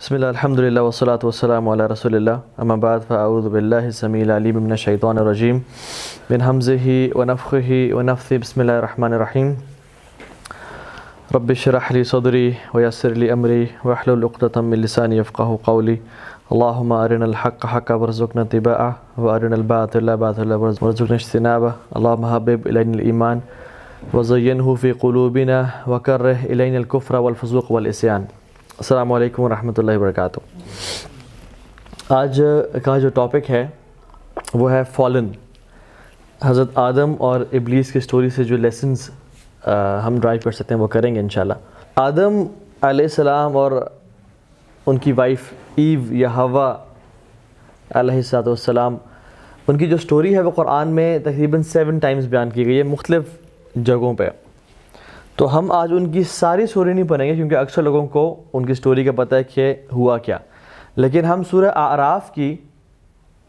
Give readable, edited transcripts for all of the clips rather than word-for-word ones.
بسم اللہ الحمد للہ والصلاة والسلام علی رسول اللہ اما بعد فاعوذ باللہ السمیع العلیم من الشیطان الرجیم من حمزہ ونفخہ ونفثہ بسم اللہ الرحمن الرحیم رب اشرح لی صدری ویسر لی امری واحلل عقدۃ من لسانی یفقہوا قولی اللہم ارنا الحق حقا وارزقنا اتباعہ وارنا الباطل باطلا وارزقنا اجتنابہ اللہم حبب الینا الایمان وزینہ فی قلوبنا وکرہ الینا الکفر والفسوق والعصیان۔ السلام علیکم ورحمۃ اللہ وبرکاتہ۔ آج کا جو ٹاپک ہے وہ ہے فالن، حضرت آدم اور ابلیس کی سٹوری سے جو لیسنز ہم ڈرائیو کر سکتے ہیں وہ کریں گے انشاءاللہ۔ آدم علیہ السلام اور ان کی وائف ایو یا حوا علیہ السلام، ان کی جو سٹوری ہے وہ قرآن میں تقریباً 7 ٹائمز بیان کی گئی ہے مختلف جگہوں پہ۔ تو ہم آج ان کی ساری سٹوری نہیں پڑھیں گے کیونکہ اکثر لوگوں کو ان کی سٹوری کا پتہ ہے کہ ہوا کیا، لیکن ہم سورہ اعراف کی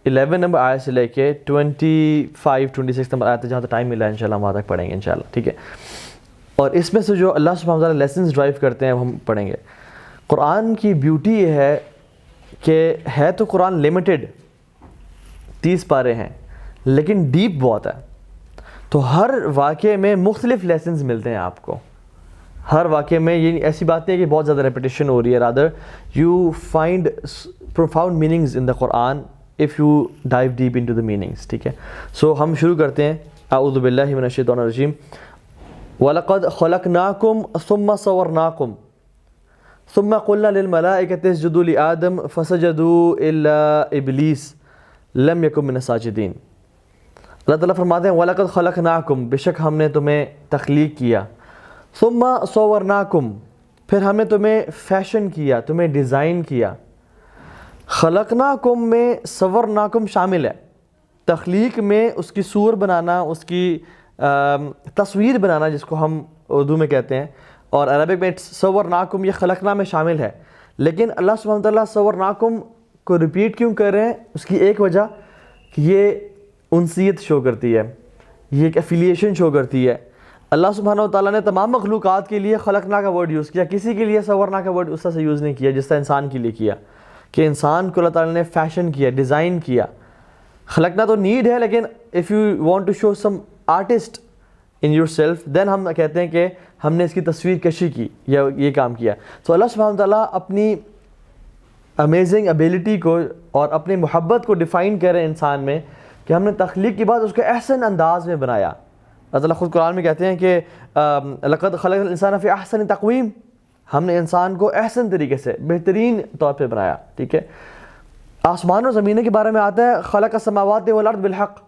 11 نمبر آیت سے لے کے 25-26 نمبر آیت جہاں تک ٹائم ملا ہے انشاءاللہ وہاں تک پڑھیں گے انشاءاللہ، ٹھیک ہے۔ اور اس میں سے جو اللہ سبحانہ وتعالیٰ لیسنز ڈرائیو کرتے ہیں وہ ہم پڑھیں گے۔ قرآن کی بیوٹی یہ ہے کہ ہے تو قرآن لمیٹڈ، 30 پارے ہیں، لیکن ڈیپ بہت ہے۔ تو ہر واقعے میں مختلف لیسنز ملتے ہیں آپ کو، ہر واقعے میں یہ ایسی بات نہیں ہے کہ بہت زیادہ ریپیٹیشن ہو رہی ہے، rather you find profound meanings in the Quran if you dive deep into the meanings, ٹھیک ہے۔ سو ہم شروع کرتے ہیں۔ اعوذ باللہ من الشیطان الرجیم۔ وَلَقَدْ خَلَقْنَاكُمْ ثُمَّ صَوَّرْنَاكُمْ ثُمَّ قُلْنَا لِلْمَلَائِكَةِ اسْجُدُوا لِآدَمَ فَسَجَدُوا إِلَّا إِبْلِيسَ لَمْ يَكُن مِّنَ السَّاجِدِينَ۔ اللہ تعالیٰ فرماتے ہیں وَلَقَدْ خَلَقْنَاكُمْ، بے شک ہم نے تمہیں تخلیق کیا، ثُمَّ صَوَّرْنَاكُمْ، پھر ہم نے تمہیں فیشن کیا، تمہیں ڈیزائن کیا۔ خلقناکم میں صورناکم شامل ہے، تخلیق میں اس کی صور بنانا، اس کی تصویر بنانا جس کو ہم اردو میں کہتے ہیں، اور عربک میں صورناکم یہ خلقنا میں شامل ہے۔ لیکن اللہ سبحانہ وتعالیٰ صورناکم کو ریپیٹ کیوں کر رہے ہیں؟ اس کی ایک وجہ کہ یہ انسیت شو کرتی ہے، یہ ایک ایفیلیشن شو کرتی ہے۔ اللہ سبحانہ وتعالیٰ نے تمام مخلوقات کے لیے خلقنا کا ورڈ یوز کیا، کسی کے لیے صورنا کا ورڈ اس طرح سے یوز نہیں کیا جس طرح انسان کے لیے کیا، کہ انسان کو اللہ تعالیٰ نے فیشن کیا، ڈیزائن کیا۔ خلقنا تو نیڈ ہے، لیکن if you want to show some artist in yourself then ہم کہتے ہیں کہ ہم نے اس کی تصویر کشی کی یا یہ کام کیا۔ تو اللہ سبحانہ وتعالیٰ اپنی امیزنگ ایبیلٹی کو اور اپنی محبت کو ڈیفائن کریں انسان میں کہ ہم نے تخلیق کے بعد اس کو احسن انداز میں بنایا۔ اللہ تعالیٰ خود قرآن میں کہتے ہیں کہ لقد خلقنا الانسان فی احسن تقویم، ہم نے انسان کو احسن طریقے سے بہترین طور پہ بنایا، ٹھیک ہے۔ آسمان و زمین کے بارے میں آتا ہے خلق السماوات والارض بالحق،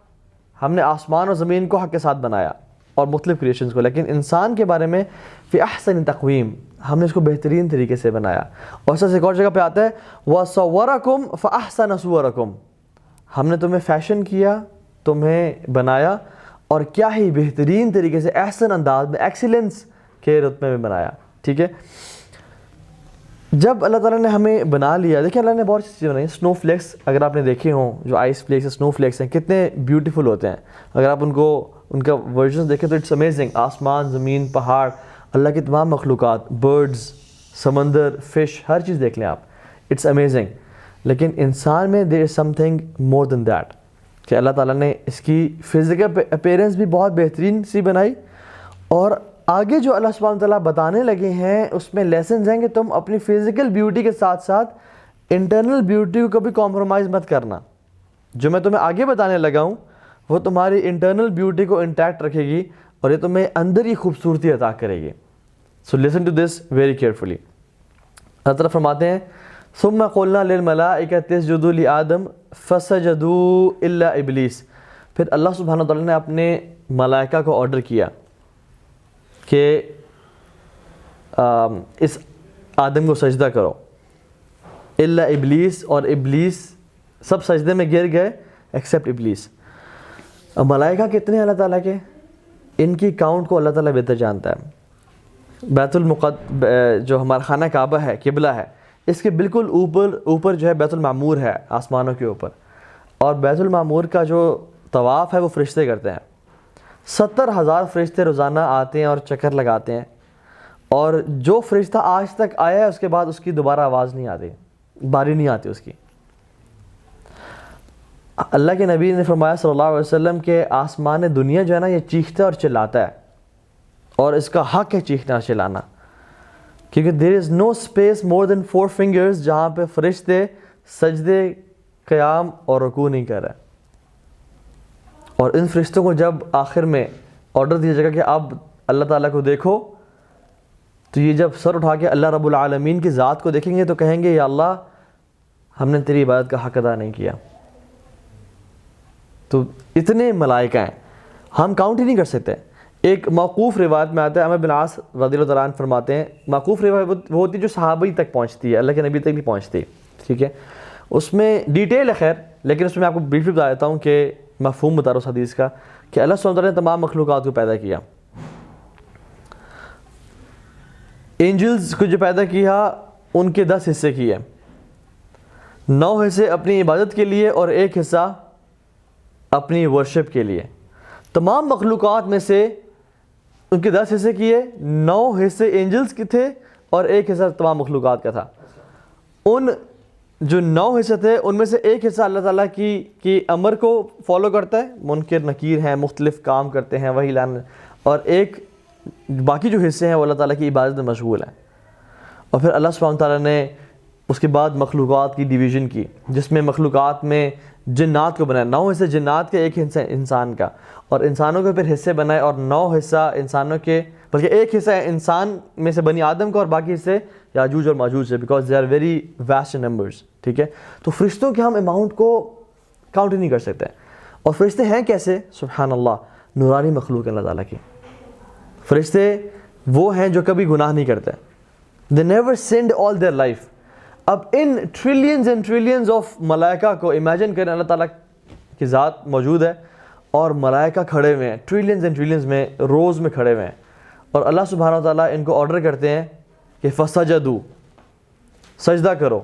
ہم نے آسمان و زمین کو حق کے ساتھ بنایا اور مختلف کریشنز کو، لیکن انسان کے بارے میں فی احسن تقویم، ہم نے اس کو بہترین طریقے سے بنایا۔ اور اس سے ایک اور جگہ پہ آتا ہے وَصَوَّرَكُمْ فَأَحْسَنَ صُوَرَكُمْ، ہم نے تمہیں فیشن کیا، تمہیں بنایا اور کیا ہی بہترین طریقے سے احسن انداز میں ایکسیلنس کے رتبے میں بنایا، ٹھیک ہے۔ جب اللہ تعالیٰ نے ہمیں بنا لیا، دیکھیں اللہ نے بہت سی چیزیں بنائی۔ سنو فلیکس اگر آپ نے دیکھے ہوں، جو آئس فلیکس سنو فلیکس ہیں، کتنے بیوٹیفل ہوتے ہیں، اگر آپ ان کا ورژن دیکھیں تو اٹس امیزنگ۔ آسمان، زمین، پہاڑ، اللہ کی تمام مخلوقات، برڈز، سمندر، فش، ہر چیز دیکھ لیں آپ، اٹس امیزنگ۔ لیکن انسان میں دیر از some thing more then that, کہ اللہ تعالیٰ نے اس کی فزیکل اپیرنس بھی بہت بہترین سی بنائی، اور آگے جو اللہ سبحانہ وتعالیٰ بتانے لگے ہیں اس میں لیسنز ہیں کہ تم اپنی فزیکل بیوٹی کے ساتھ ساتھ انٹرنل بیوٹی کو بھی کمپرومائز مت کرنا۔ جو میں تمہیں آگے بتانے لگا ہوں وہ تمہاری انٹرنل بیوٹی کو انٹیکٹ رکھے گی اور یہ تمہیں اندر ہی خوبصورتی عطا کرے گی۔ So listen to this very carefully. Allah تعالیٰ فرماتے ہیں ثم قلنا للملائکۃ اسجدوا لآدم فسجدوا الا ابلیس، پھر اللہ سبحانہ وتعالیٰ نے اپنے ملائکہ کو آرڈر کیا کہ اس آدم کو سجدہ کرو، الا ابلیس، اور ابلیس سب سجدے میں گر گئے ایکسیپٹ ابلیس۔ اب ملائکہ کتنے ہیں اللہ تعالیٰ کے؟ ان کی کاؤنٹ کو اللہ تعالیٰ بہتر جانتا ہے۔ بیت جو ہمارا خانہ کعبہ ہے، قبلہ ہے، اس کے بالکل اوپر جو ہے بیت المعمور ہے آسمانوں کے اوپر، اور بیت المعمور کا جو طواف ہے وہ فرشتے کرتے ہیں۔ 70,000 فرشتے روزانہ آتے ہیں اور چکر لگاتے ہیں، اور جو فرشتہ آج تک آیا ہے اس کے بعد اس کی دوبارہ آواز نہیں آتی، باری نہیں آتی اس کی. اللہ کے نبی نے فرمایا صلی اللہ علیہ وسلم کہ آسمان دنیا جو ہے نا یہ چیختا ہے اور چلاتا ہے, اور اس کا حق ہے چیخنا اور چلانا, کیونکہ دیر از نو اسپیس مور دین 4 فنگرز جہاں پہ فرشتے سجدے, قیام اور رکوع نہیں کر رہے. اور ان فرشتوں کو جب آخر میں آرڈر دیا جائے گا کہ اب اللہ تعالیٰ کو دیکھو, تو یہ جب سر اٹھا کے اللہ رب العالمین کی ذات کو دیکھیں گے تو کہیں گے یا اللہ ہم نے تیری عبادت کا حق ادا نہیں کیا. تو اتنے ملائکہ ہیں ہم کاؤنٹ ہی نہیں کر سکتے. ایک موقوف روایت میں آتا ہے, عمرو بن عاص رضی اللہ تعالیٰ عنہ فرماتے ہیں, موقوف روایت وہ ہوتی ہے جو صحابی تک پہنچتی ہے, اللہ کے نبی تک نہیں پہنچتی, ٹھیک ہے. اس میں ڈیٹیل ہے خیر, لیکن اس میں آپ کو بریفلی بتا دیتا ہوں کہ مفہوم بتا رہا ہوں اس حدیث کا, کہ اللہ سبحانہ وتعالیٰ نے تمام مخلوقات کو پیدا کیا. اینجلز کو جو پیدا کیا ان کے 10 حصے کیے, 9 حصے اپنی عبادت کے لیے اور 1 حصہ اپنی ورشپ کے لیے. تمام مخلوقات میں سے ان کے 10 حصے کیے, 9 حصے اینجلز کے تھے اور 1 حصہ تمام مخلوقات کا تھا. ان جو 9 حصے تھے ان میں سے 1 حصہ اللہ تعالیٰ کی امر کو فالو کرتا ہے, منکر نکیر ہیں, مختلف کام کرتے ہیں, وہی لانا, اور باقی جو حصے ہیں وہ اللہ تعالیٰ کی عبادت میں مشغول ہیں. اور پھر اللہ سبحانہ تعالیٰ نے اس کے بعد مخلوقات کی ڈویژن کی, جس میں مخلوقات میں جنات کو بنایا, 9 حصے جنات کے, 1 حصہ انسان کا, اور انسانوں کے پھر حصے بنائے, اور 9 حصہ انسانوں کے, بلکہ 1 حصہ انسان میں سے بنی آدم کا, اور باقی حصے یاجوج اور ماجوج سے, because they are very vast numbers, ٹھیک ہے. تو فرشتوں کے ہم اماؤنٹ کو کاؤنٹ ہی نہیں کر سکتے. اور فرشتے ہیں کیسے؟ سبحان اللہ, نورانی مخلوق ہے اللہ تعالیٰ کی. فرشتے وہ ہیں جو کبھی گناہ نہیں کرتے, they never sinned all their life. اب ان ٹریلینز اینڈ ٹریلینز آف ملائکہ کو امیجن کریں, اللہ تعالیٰ کی ذات موجود ہے اور ملائکہ کھڑے ہوئے ہیں ٹریلینز اینڈ ٹریلینز میں, روز میں کھڑے ہوئے ہیں, اور اللہ سبحانہ و تعالیٰ ان کو آرڈر کرتے ہیں کہ فسجدوا, سجدہ کرو,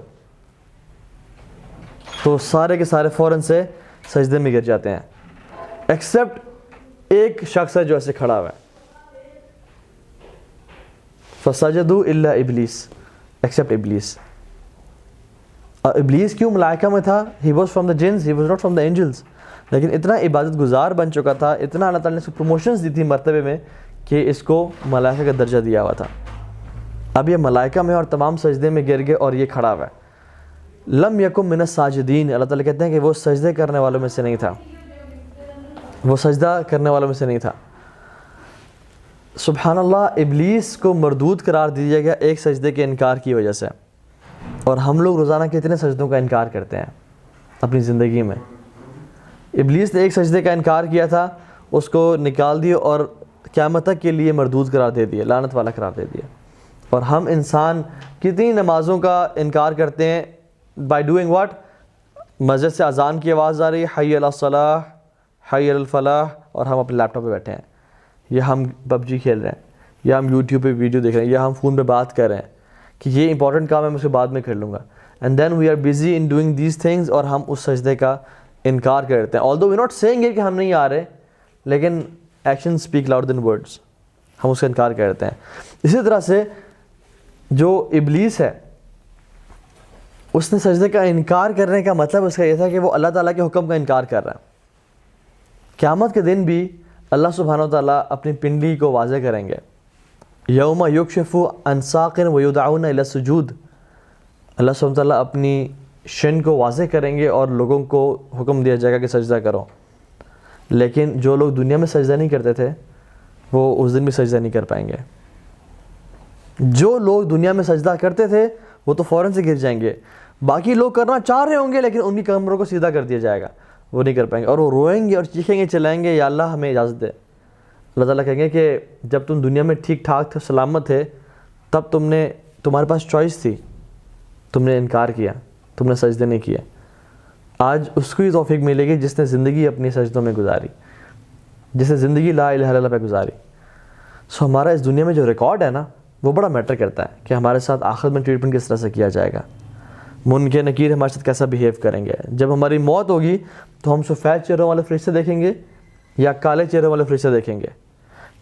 تو سارے کے سارے فوراً سے سجدے میں گر جاتے ہیں, ایکسیپٹ ایک شخص ہے جو ایسے کھڑا ہوا ہے. فسجدوا الا ابلیس, ایکسیپٹ ابلیس. اور ابلیس کیوں ملائکہ میں تھا؟ ہی واز فرام دا جنس, he was not from the angels. لیکن اتنا عبادت گزار بن چکا تھا, اتنا اللہ تعالیٰ نے اس کو پروموشنز دی تھی مرتبے میں, کہ اس کو ملائکہ کا درجہ دیا ہوا تھا. اب یہ ملائکہ میں اور تمام سجدے میں گر گئے, اور یہ کھڑا ہوا ہے. لم یکن من الساجدین, اللہ تعالیٰ کہتے ہیں کہ وہ سجدے کرنے والوں میں سے نہیں تھا, وہ سجدہ کرنے والوں میں سے نہیں تھا. سبحان اللہ, ابلیس کو مردود قرار دیا گیا ایک سجدے کے انکار کی وجہ سے. اور ہم لوگ روزانہ کتنے سجدوں کا انکار کرتے ہیں اپنی زندگی میں. ابلیس نے ایک سجدے کا انکار کیا تھا, اس کو نکال دیا اور قیامت تک کے لیے مردود قرار دے دیا, لعنت والا قرار دے دیا. اور ہم انسان کتنی نمازوں کا انکار کرتے ہیں بائی ڈوئنگ واٹ؟ مسجد سے اذان کی آواز آ رہی ہے, حی علی الصلاح, حی علی الفلاح, اور ہم اپنے لیپ ٹاپ پہ بیٹھے ہیں, یا ہم پب جی کھیل رہے ہیں, یا ہم یوٹیوب پہ ویڈیو دیکھ رہے ہیں, یا ہم فون پہ بات کر رہے ہیں کہ یہ امپورٹنٹ کام ہے میں اسے بعد میں کر لوں گا. And then we are busy in doing these things, اور ہم اس سجدے کا انکار کرتے ہیں. Although we not seeing it کہ ہم نہیں آ رہے, لیکن action speak loud than words, ہم اس کا انکار کرتے ہیں. اسی طرح سے جو ابلیس ہے, اس نے سجدے کا انکار کرنے کا مطلب اس کا یہ تھا کہ وہ اللہ تعالیٰ کے حکم کا انکار کر رہا ہے. قیامت کے دن بھی اللہ سبحانہ و تعالیٰ اپنی پنڈلی کو واضح کریں گے, یوم یکشف عن ساق ویدعون الی السجود. اللہ سبحانہ و تعالیٰ اپنی شن کو واضح کریں گے اور لوگوں کو حکم دیا جائے گا کہ سجدہ کرو. لیکن جو لوگ دنیا میں سجدہ نہیں کرتے تھے وہ اس دن بھی سجدہ نہیں کر پائیں گے. جو لوگ دنیا میں سجدہ کرتے تھے وہ تو فوراً سے گر جائیں گے, باقی لوگ کرنا چاہ رہے ہوں گے لیکن ان کی کمروں کو سیدھا کر دیا جائے گا, وہ نہیں کر پائیں گے, اور وہ روئیں گے اور چیخیں گے, چلائیں گے, یا اللہ ہمیں اجازت دے. اللہ تعالیٰ کہیں گے کہ جب تم دنیا میں ٹھیک ٹھاک تھے, سلامت تھے, تب تمہارے پاس چوائس تھی, تم نے انکار کیا, تم نے سجدے نہیں کیا. آج اس کو ہی توفیق ملے گی جس نے زندگی اپنی سجدوں میں گزاری, جس نے زندگی لا الہ الا اللہ پہ گزاری. سو ہمارا اس دنیا میں جو ریکارڈ ہے نا وہ بڑا میٹر کرتا ہے کہ ہمارے ساتھ آخرت میں ٹریٹمنٹ کس طرح سے کیا جائے گا, منکر نکیر ہمارے ساتھ کیسا بیہیو کریں گے. جب ہماری موت ہوگی تو ہم سفید چہروں والے فرشتے دیکھیں گے یا کالے چہروں والے فرشتے دیکھیں گے؟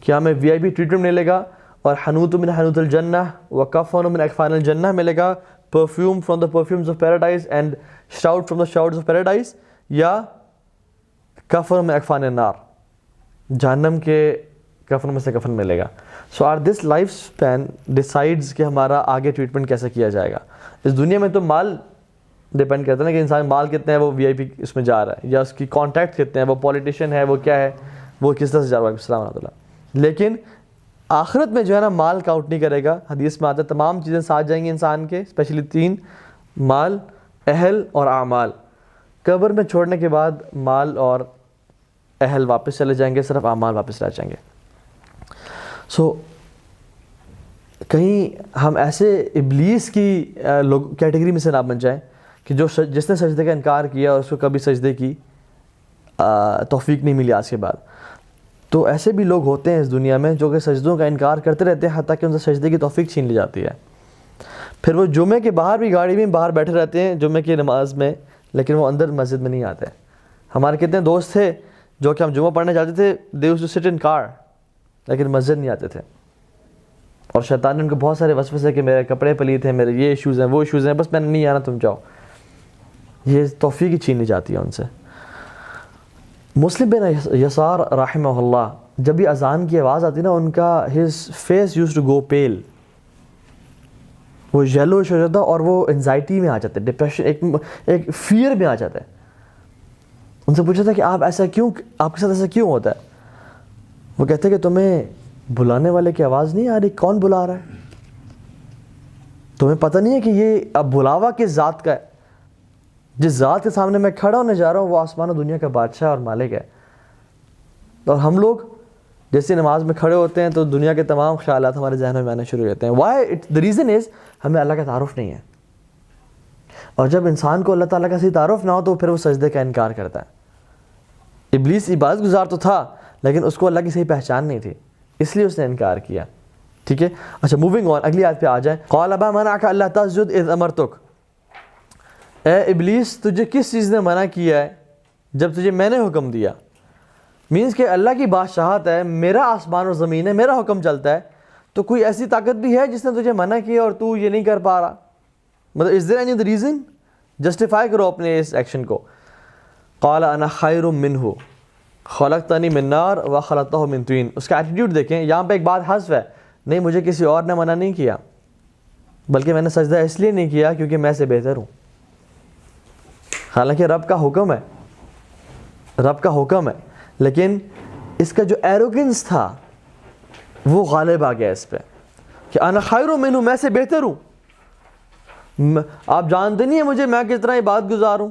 کیا ہمیں VIP ٹریٹمنٹ ملے گا اور حنوت من حنوت الجنہ و کفن من اکفان الجنہ ملے گا, perfume from the perfumes of paradise and shout from the shouts of paradise, یا کفن میں اکفان النار, جہنم کے کفن میں سے کفن ملے گا. So our this lifespan decides کہ ہمارا آگے ٹریٹمنٹ کیسے کیا جائے گا. اس دنیا میں تو مال ڈپینڈ کرتا ہے نا کہ انسان مال کتنے ہے, وہ وی آئی پی اس میں جا رہا ہے, یا اس کی کانٹیکٹ کتنے ہیں, وہ پولیٹیشین ہے, وہ کیا ہے, وہ کس طرح سے جا رہا ہے. السلام علیکم ورحمۃ اللہ. لیکن آخرت میں جو ہے نا مال کاؤنٹ نہیں کرے گا. حدیث میں آتا ہے تمام چیزیں ساتھ جائیں گی انسان کے, اسپیشلی 3, مال, اہل اور اعمال. قبر میں چھوڑنے کے بعد مال اور اہل واپس چلے جائیں گے, صرف اعمال واپس رہ جائیں گے. سو کہیں ہم ایسے ابلیس کی کیٹیگری میں سے نہ بن جائیں کہ جس نے سجدے کا انکار کیا اور اس کو کبھی سجدے کی توفیق نہیں ملی آج کے بعد. تو ایسے بھی لوگ ہوتے ہیں اس دنیا میں جو کہ سجدوں کا انکار کرتے رہتے ہیں حتیٰ کہ ان سے سجدے کی توفیق چھین لی جاتی ہے. پھر وہ جمعے کے باہر بھی گاڑی میں باہر بیٹھے رہتے ہیں جمعے کی نماز میں, لیکن وہ اندر مسجد میں نہیں آتے. ہمارے کتنے دوست تھے جو کہ ہم جمعہ پڑھنے جاتے تھے, دے یوزڈ ٹو سٹ ان کار, لیکن مسجد نہیں آتے تھے. اور شیطان نے ان کو بہت سارے وسوسے کہ میرے کپڑے پلیت ہیں, میرے یہ ایشوز ہیں, وہ ایشوز ہیں, بس میں نے نہیں آنا, تم جاؤ. یہ توفیق ہی چھین لی جاتی ہے ان سے. مسلم بن یسار رحمہ اللہ, جب بھی اذان کی آواز آتی نا ان کا his face used to go pale, وہ یلوش ہو جاتا اور وہ انزائٹی میں آ جاتے, ڈپریشن, ایک فیئر میں آ جاتا ہے. ان سے پوچھا تھا کہ آپ ایسا کیوں, آپ کے ساتھ ایسا کیوں ہوتا ہے؟ وہ کہتے ہیں کہ تمہیں بلانے والے کی آواز نہیں آ رہی, کون بلا رہا ہے؟ تمہیں پتہ نہیں ہے کہ یہ اب بلاوا کس ذات کا ہے؟ جس ذات کے سامنے میں کھڑا ہونے جا رہا ہوں وہ آسمان و دنیا کا بادشاہ اور مالک ہے. اور ہم لوگ جیسے نماز میں کھڑے ہوتے ہیں تو دنیا کے تمام خیالات ہمارے ذہن میں آنا شروع ہو جاتے ہیں. وائی؟ دا ریزن از ہمیں اللہ کا تعارف نہیں ہے. اور جب انسان کو اللہ تعالیٰ کا صحیح تعارف نہ ہو تو پھر وہ سجدے کا انکار کرتا ہے. ابلیس عبادت گزار تو تھا لیکن اس کو اللہ کی صحیح پہچان نہیں تھی, اس لیے اس نے انکار کیا. ٹھیک ہے, اچھا موونگ آن, اگلی آیت پہ آ جائیں. قال ما منعک الا تسجد اذ امرتک, اے ابلیس تجھے کس چیز نے منع کیا ہے جب تجھے میں نے حکم دیا. مینس کہ اللہ کی بادشاہت ہے, میرا آسمان اور زمین ہے, میرا حکم چلتا ہے, تو کوئی ایسی طاقت بھی ہے جس نے تجھے منع کیا اور تو یہ نہیں کر پا رہا. مطلب is there any other reason? Justify کرو اپنے اس ایکشن کو. قال انا خیر منہ خلقتنی من نار وخلقتہ من طین. اس کا ایٹیٹیوڈ دیکھیں, یہاں پہ ایک بات حذف ہے, نہیں مجھے کسی اور نے منع نہیں کیا, بلکہ میں نے سجدہ اس لیے نہیں کیا کیونکہ میں سے بہتر ہوں. حالانکہ رب کا حکم ہے, رب کا حکم ہے, لیکن اس کا جو ایروگنس تھا وہ غالب آ گیا اس پہ کہ انا خیر منہ, میں سے بہتر ہوں. آپ جانتے نہیں ہیں مجھے میں کتنا عبادت گزار ہوں,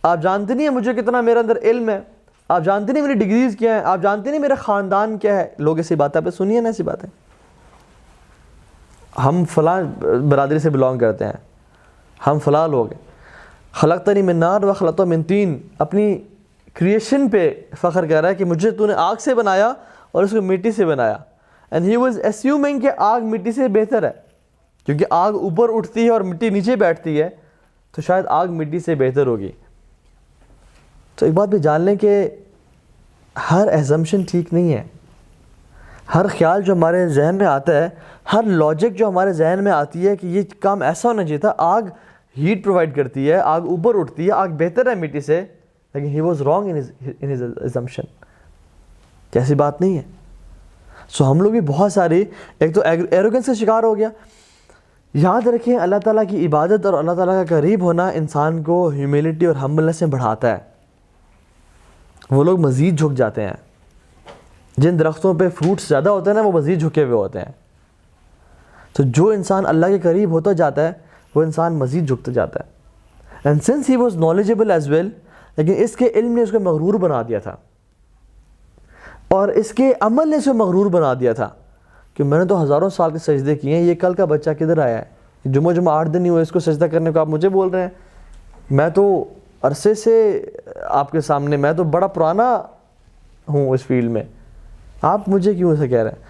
آپ جانتے نہیں ہیں مجھے کتنا میرے اندر علم ہے, آپ جانتے نہیں میری ڈگریز کیا ہیں, آپ جانتے نہیں میرا خاندان کیا ہے. لوگ ایسی باتیں پہ سنیے نا, ایسی باتیں, ہم فلاں برادری سے بلانگ کرتے ہیں, ہم فلاں لوگ ہیں. خلقتنی من نار وخلقتہ من طین, اپنی کریشن پہ فخر کر رہا ہے کہ مجھے تو نے آگ سے بنایا اور اس کو مٹی سے بنایا. اینڈ ہی واز اسیومنگ کہ آگ مٹی سے بہتر ہے, کیونکہ آگ اوپر اٹھتی ہے اور مٹی نیچے بیٹھتی ہے, تو شاید آگ مٹی سے بہتر ہوگی. تو ایک بات بھی جان لیں کہ ہر ایزمپشن ٹھیک نہیں ہے. ہر خیال جو ہمارے ذہن میں آتا ہے, ہر لاجک جو ہمارے ذہن میں آتی ہے کہ یہ کام ایسا ہونا چاہیے تھا, آگ ہیٹ پرووائڈ کرتی ہے, آگ اوپر اٹھتی ہے, آگ بہتر ہے مٹی سے, لیکن he was wrong in his exemption. ایسی بات نہیں ہے. سو ہم لوگ بھی بہت ساری, ایک تو ایروگنس کا شکار ہو گیا. یاد رکھیں اللہ تعالیٰ کی عبادت اور اللہ تعالیٰ کا قریب ہونا انسان کو ہیوملٹی اور ہمبلنس میں بڑھاتا ہے. وہ لوگ مزید جھک جاتے ہیں. جن درختوں پہ فروٹس زیادہ ہوتے ہیں نا وہ مزید جھکے ہوئے ہوتے ہیں. تو جو انسان اللہ کے قریب ہوتا جاتا ہے وہ انسان مزید جھکتا جاتا ہے. And since he was knowledgeable as well, لیکن اس کے علم نے اس کو مغرور بنا دیا تھا, اور اس کے عمل نے اس کو مغرور بنا دیا تھا کہ میں نے تو ہزاروں سال کے سجدے کیے ہیں, یہ کل کا بچہ کدھر آیا ہے, جمعہ 8 دن ہی ہوئے اس کو سجدہ کرنے کو, آپ مجھے بول رہے ہیں. میں تو عرصے سے آپ کے سامنے, میں تو بڑا پرانا ہوں اس فیلڈ میں, آپ مجھے کیوں ایسا کہہ رہے ہیں.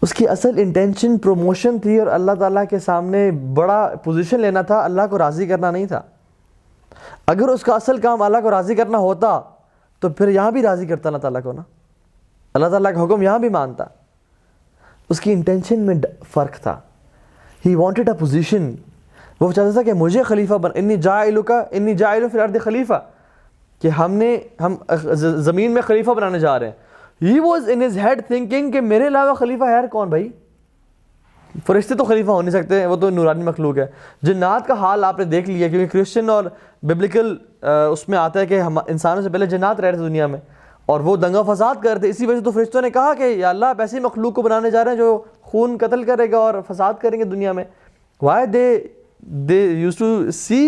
اس کی اصل انٹینشن پروموشن تھی اور اللہ تعالیٰ کے سامنے بڑا پوزیشن لینا تھا, اللہ کو راضی کرنا نہیں تھا. اگر اس کا اصل کام اللہ کو راضی کرنا ہوتا تو پھر یہاں بھی راضی کرتا اللہ تعالیٰ کو نا, اللہ تعالیٰ کا حکم یہاں بھی مانتا. اس کی انٹینشن میں فرق تھا. ہی وانٹڈ اے پوزیشن وہ چاہتا تھا کہ مجھے خلیفہ انی جاعل فی الارض خلیفہ، کہ ہم زمین میں خلیفہ بنانے جا رہے ہیں. He was in his head thinking کہ میرے علاوہ خلیفہ ہے کون بھائی؟ فرشتے تو خلیفہ ہو نہیں سکتے، وہ تو نورانی مخلوق ہے. جنات کا حال آپ نے دیکھ لیا، کیونکہ کرسچن اور ببلیکل اس میں آتا ہے کہ ہم انسانوں سے پہلے جنات رہ رہے تھے دنیا میں، اور وہ دنگا فساد کرتے. اسی وجہ سے تو فرشتوں نے کہا کہ یا اللہ آپ ایسی مخلوق کو بنانے جا رہے ہیں جو خون قتل کرے گا اور فساد کریں گے دنیا میں. وائی دے یوز ٹو سی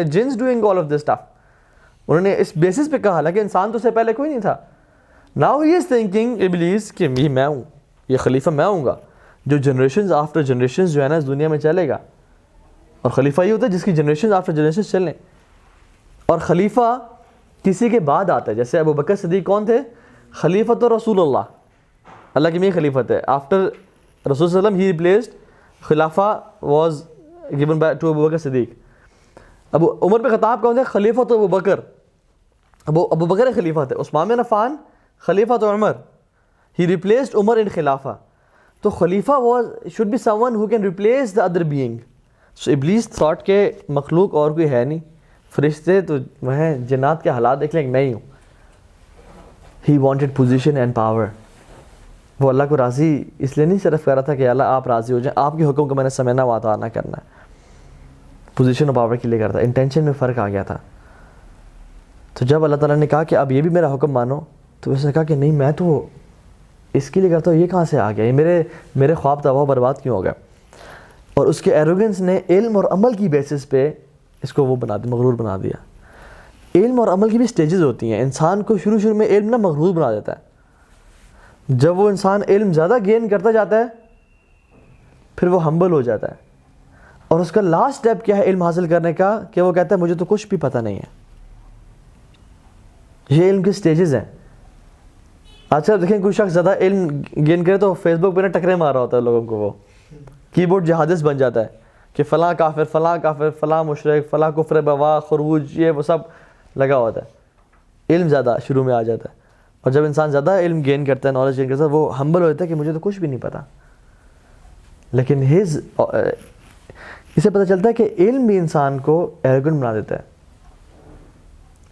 جنس doing all of this stuff. انہوں نے اس بیسس پہ کہا، حالانکہ انسان تو سے پہلے کوئی نہیں تھا. ناؤ ہی از تھنکنگ ابلیس کہ یہ میں ہوں، یہ خلیفہ میں ہوں گا جو جنریشنز آفٹر جنریشنز جو ہے نا اس دنیا میں چلے گا. اور خلیفہ یہ ہوتا ہے جس کی جنریشنز آفٹر جنریشنز چلیں. اور خلیفہ کسی کے بعد آتا ہے. جیسے ابو بکر صدیق کون تھے؟ خلیفۃ رسول اللہ کے میں خلیفت ہے. آفٹر رسول صلی اللہ علیہ وسلم ہی ریپلیسڈ، خلافہ was given by to Abu Bakr Siddiq. Abu Umar bin Khattab کون تھے؟ خلیفۃ ابو بکر. ابو بکر خلیفہ تھے. عثمان بن عفان خلیفۃ عمر، ہی ریپلیسڈ عمر ان خلافہ. تو خلیفہ was should be someone who can replace the other being. So Iblis thought کہ مخلوق اور کوئی ہے نہیں، فرشتے تو وہ ہیں، جنات کے حالات دیکھ لیں کہ میں ہی ہوں. He wanted position and power. وہ اللہ کو راضی اس لیے نہیں صرف کر رہا تھا کہ اللہ آپ راضی ہو جائیں، آپ کے حکم کو میں نے سمجھنا و اطاعت نہ کرنا ہے. پوزیشن اور پاور کے لیے کرتا. انٹینشن میں فرق آ گیا تھا. تو جب اللہ تعالیٰ نے کہا کہ اب یہ بھی میرا حکم مانو، تو اس نے کہا کہ نہیں میں تو اس کے لیے کرتا ہوں، یہ کہاں سے آ گیا، یہ میرے خواب تباہ برباد کیوں ہو گیا. اور اس کے ایروگنس نے علم اور عمل کی بیسس پہ اس کو وہ بنا دیا، مغرور بنا دیا. علم اور عمل کی بھی سٹیجز ہوتی ہیں. انسان کو شروع میں علم نہ مغرور بنا دیتا ہے. جب وہ انسان علم زیادہ گین کرتا جاتا ہے پھر وہ ہمبل ہو جاتا ہے. اور اس کا لاسٹ سٹیپ کیا ہے علم حاصل کرنے کا؟ کہ وہ کہتا ہے مجھے تو کچھ بھی پتہ نہیں ہے. یہ علم کی سٹیجز ہیں. آج کل دیکھیں کوئی شخص زیادہ علم گین کرے تو فیس بک پہ نا ٹکرے مار رہا ہوتا ہے لوگوں کو. وہ کی بورڈ جہادس بن جاتا ہے کہ فلاں کافر، فلاں مشرک، فلاں کفر بوا، خروج، یہ وہ سب لگا ہوتا ہے. علم زیادہ شروع میں آ جاتا ہے. اور جب انسان زیادہ علم گین کرتا ہے، نالج گین کرتا ہے، وہ ہمبل ہو جاتا ہے کہ مجھے تو کچھ بھی نہیں پتا. لیکن اسے پتہ چلتا ہے کہ علم بھی انسان کو ایروگنٹ بنا دیتا ہے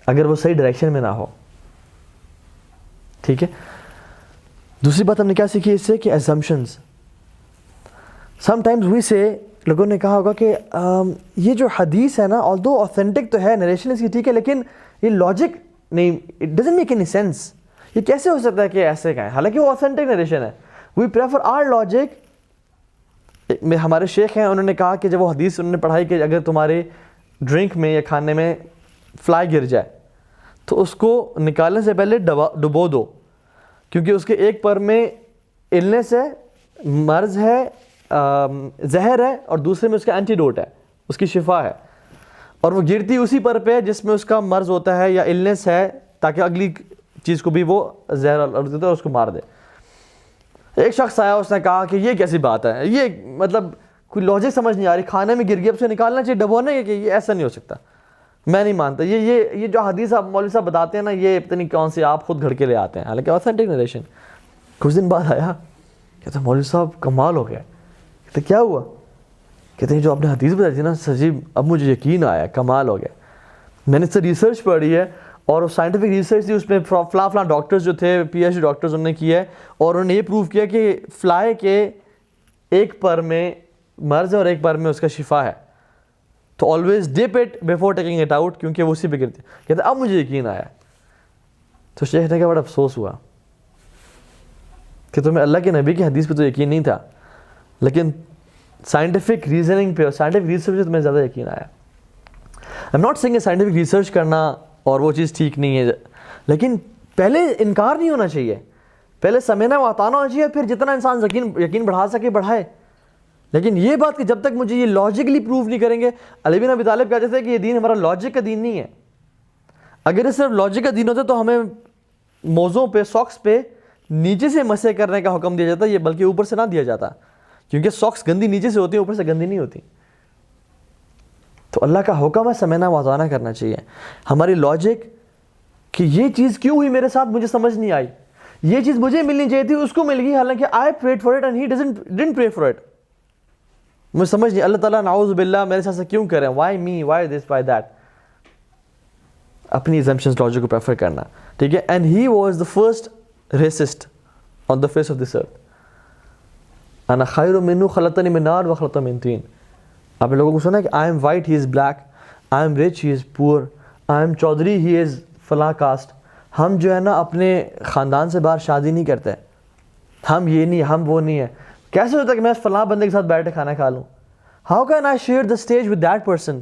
اگر وہ صحیح ڈائریکشن میں نہ ہو. ٹھیک ہے. دوسری بات ہم نے کیا سیکھی اس سے کہ assumptions. sometimes we say، لوگوں نے کہا ہوگا کہ یہ جو حدیث ہے نا although authentic تو ہے، نریشن اس کی ٹھیک ہے، لیکن یہ لاجک نہیں، it doesn't make any sense. یہ کیسے ہو سکتا ہے کہ ایسے کہیں، حالانکہ وہ authentic نریشن ہے. we prefer our logic. ہمارے شیخ ہیں، انہوں نے کہا کہ جب وہ حدیث انہوں نے پڑھائی کہ اگر تمہارے ڈرنک میں یا کھانے میں فلائی گر جائے تو اس کو نکالنے سے پہلے ڈبو دو، کیونکہ اس کے ایک پر میں النس ہے، مرض ہے، زہر ہے، اور دوسرے میں اس کا اینٹیڈوٹ ہے، اس کی شفا ہے. اور وہ گرتی اسی پر پہ جس میں اس کا مرض ہوتا ہے یا النس ہے، تاکہ اگلی چیز کو بھی وہ زہر اور اس کو مار دے. ایک شخص آیا، اس نے کہا کہ یہ کیسی بات ہے، یہ مطلب کوئی لاجک سمجھ نہیں آ رہی، کھانے میں گر گیا اب سے نکالنا چاہیے، ڈبونا ہے، کہ یہ ایسا نہیں ہو سکتا، میں نہیں مانتا. یہ جو حدیث آپ مولوی صاحب بتاتے ہیں نا، یہ پتہ نہیں کون سی آپ خود گھڑ کے لے آتے ہیں، حالانکہ آتھینٹک نریشن. کچھ دن بعد آیا، کہتے مولوی صاحب کمال ہو گیا. کہتے کیا ہوا؟ کہتے ہیں جو آپ نے حدیث بتائی تھی نا سجیب، اب مجھے یقین آیا، کمال ہو گیا. میں نے اس سے ریسرچ پڑھی ہے، اور سائنٹیفک ریسرچ تھی، اس میں فلاں ڈاکٹرز جو تھے، پی ایچ ڈی ڈاکٹرز، انہوں نے کیا ہے، اور انہوں نے یہ پروف کیا کہ فلائی کے ایک پر میں مرض ہے اور ایک پر میں اس کا شفا ہے. تو always dip it before taking it out, کیونکہ وہ اسی پہ گرتی. کہتے اب مجھے یقین آیا. تو شیخ نے کہا بڑا افسوس ہوا کہ تمہیں اللہ کے نبی کی حدیث پہ تو یقین نہیں تھا، لیکن سائنٹیفک ریزننگ پہ اور سائنٹیفک ریسرچ پہ تمہیں زیادہ یقین آیا. I'm not saying scientific research کرنا اور وہ چیز ٹھیک نہیں ہے، لیکن پہلے انکار نہیں ہونا چاہیے، پہلے سمجھنا و اطاعت ہونا چاہیے، پھر جتنا انسان یقین بڑھا سکے بڑھائے. لیکن یہ بات کہ جب تک مجھے یہ لاجکلی پروف نہیں کریں گے. علی بن ابی طالب کہتے تھے کہ یہ دین ہمارا لاجک کا دین نہیں ہے. اگر یہ صرف لاجک کا دین ہوتا تو ہمیں موزوں پہ، ساکس پہ نیچے سے مسح کرنے کا حکم دیا جاتا، یہ بلکہ اوپر سے نہ دیا جاتا، کیونکہ ساکس گندی نیچے سے ہوتی ہیں، اوپر سے گندی نہیں ہوتی. تو اللہ کا حکم ہے سمجھنا وازانہ کرنا چاہیے. ہماری لاجک کہ یہ چیز کیوں ہوئی میرے ساتھ مجھے سمجھ نہیں آئی، یہ چیز مجھے ملنی چاہیے تھی اس کو مل گئی، حالانکہ I prayed for it and he didn't pray for it. مجھے سمجھ نہیں, اللہ تعالیٰ نعوذ باللہ میرے ساتھ سے کیوں کریں, why me, why this, why that, اپنی ایگزمپشنز لاجک کو پریفر کرنا, ٹھیک ہے. And he was the first racist on the face of this earth. انا خیر منہ خلقتنی من نار و خلقتہ من طین. آپ نے لوگوں کو سنا کہ I am white, he is black, I am rich, he is poor, I M Chaudhry, ہی از فلاں کاسٹ. ہم جو ہے نا اپنے خاندان سے باہر شادی نہیں کرتے, ہم یہ نہیں, ہم وہ نہیں ہے. کیسے ہوتا ہے کہ میں فلاں بندے کے ساتھ بیٹھ کے کھانا کھا لوں؟ How can I share the stage with that person?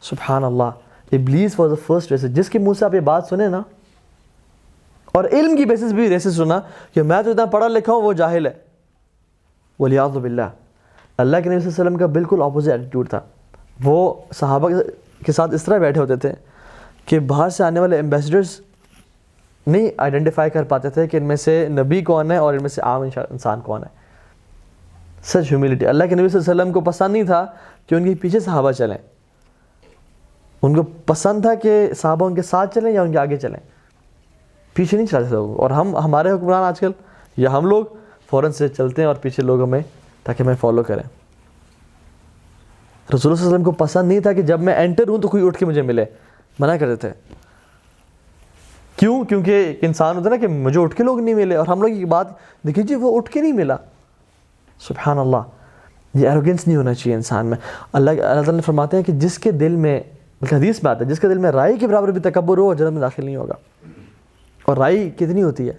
سبحان اللہ. ابلیس واز دا فرسٹ ریسسٹ. جس کے منہ سے آپ یہ بات سنیں نا, اور علم کی بیسس بھی ریسسٹ سنا کہ میں تو اتنا پڑھا لکھا ہوں, وہ جاہل ہے, ولیعوذ باللہ. اللہ کے نبی صلی اللہ علیہ وسلم کا بالکل اپوزٹ ایٹیٹیوڈ تھا. وہ صحابہ کے ساتھ اس طرح بیٹھے ہوتے تھے کہ باہر سے آنے والے ایمبیسڈرز نہیں آئیڈینٹیفائی کر پاتے تھے کہ ان میں سے نبی کون ہے اور ان میں سے عام انسان کون ہے. سچ ہیوملٹی. اللہ کے نبی صلی اللہ علیہ وسلم کو پسند نہیں تھا کہ ان کے پیچھے صحابہ چلیں, ان کو پسند تھا کہ صحابہ ان کے ساتھ چلیں یا ان کے آگے چلیں, پیچھے نہیں چلاتے تھے. اور ہمارے حکمران آج کل یا ہم لوگ فوراً سے چلتے ہیں اور پیچھے لوگ ہمیں تاکہ ہمیں فالو کریں. رسول اللہ صلی اللہ علیہ وسلم کو پسند نہیں تھا کہ جب میں انٹر ہوں تو کوئی اٹھ کے مجھے ملے, منع کرتے تھے. کیوں؟ کیونکہ ایک انسان ہوتا ہے نا کہ مجھے اٹھ کے لوگ نہیں ملے, اور ہم لوگ کی بات دیکھیے جی وہ اٹھ کے نہیں ملا. سبحان اللہ. یہ ایروگنس نہیں ہونا چاہیے انسان میں. اللہ تعالیٰ نے فرماتے ہیں کہ جس کے دل میں, حدیث میں آتا ہے, جس کے دل میں رائی کے برابر بھی تکبر ہو جنت میں داخل نہیں ہوگا. اور رائی کتنی ہوتی ہے؟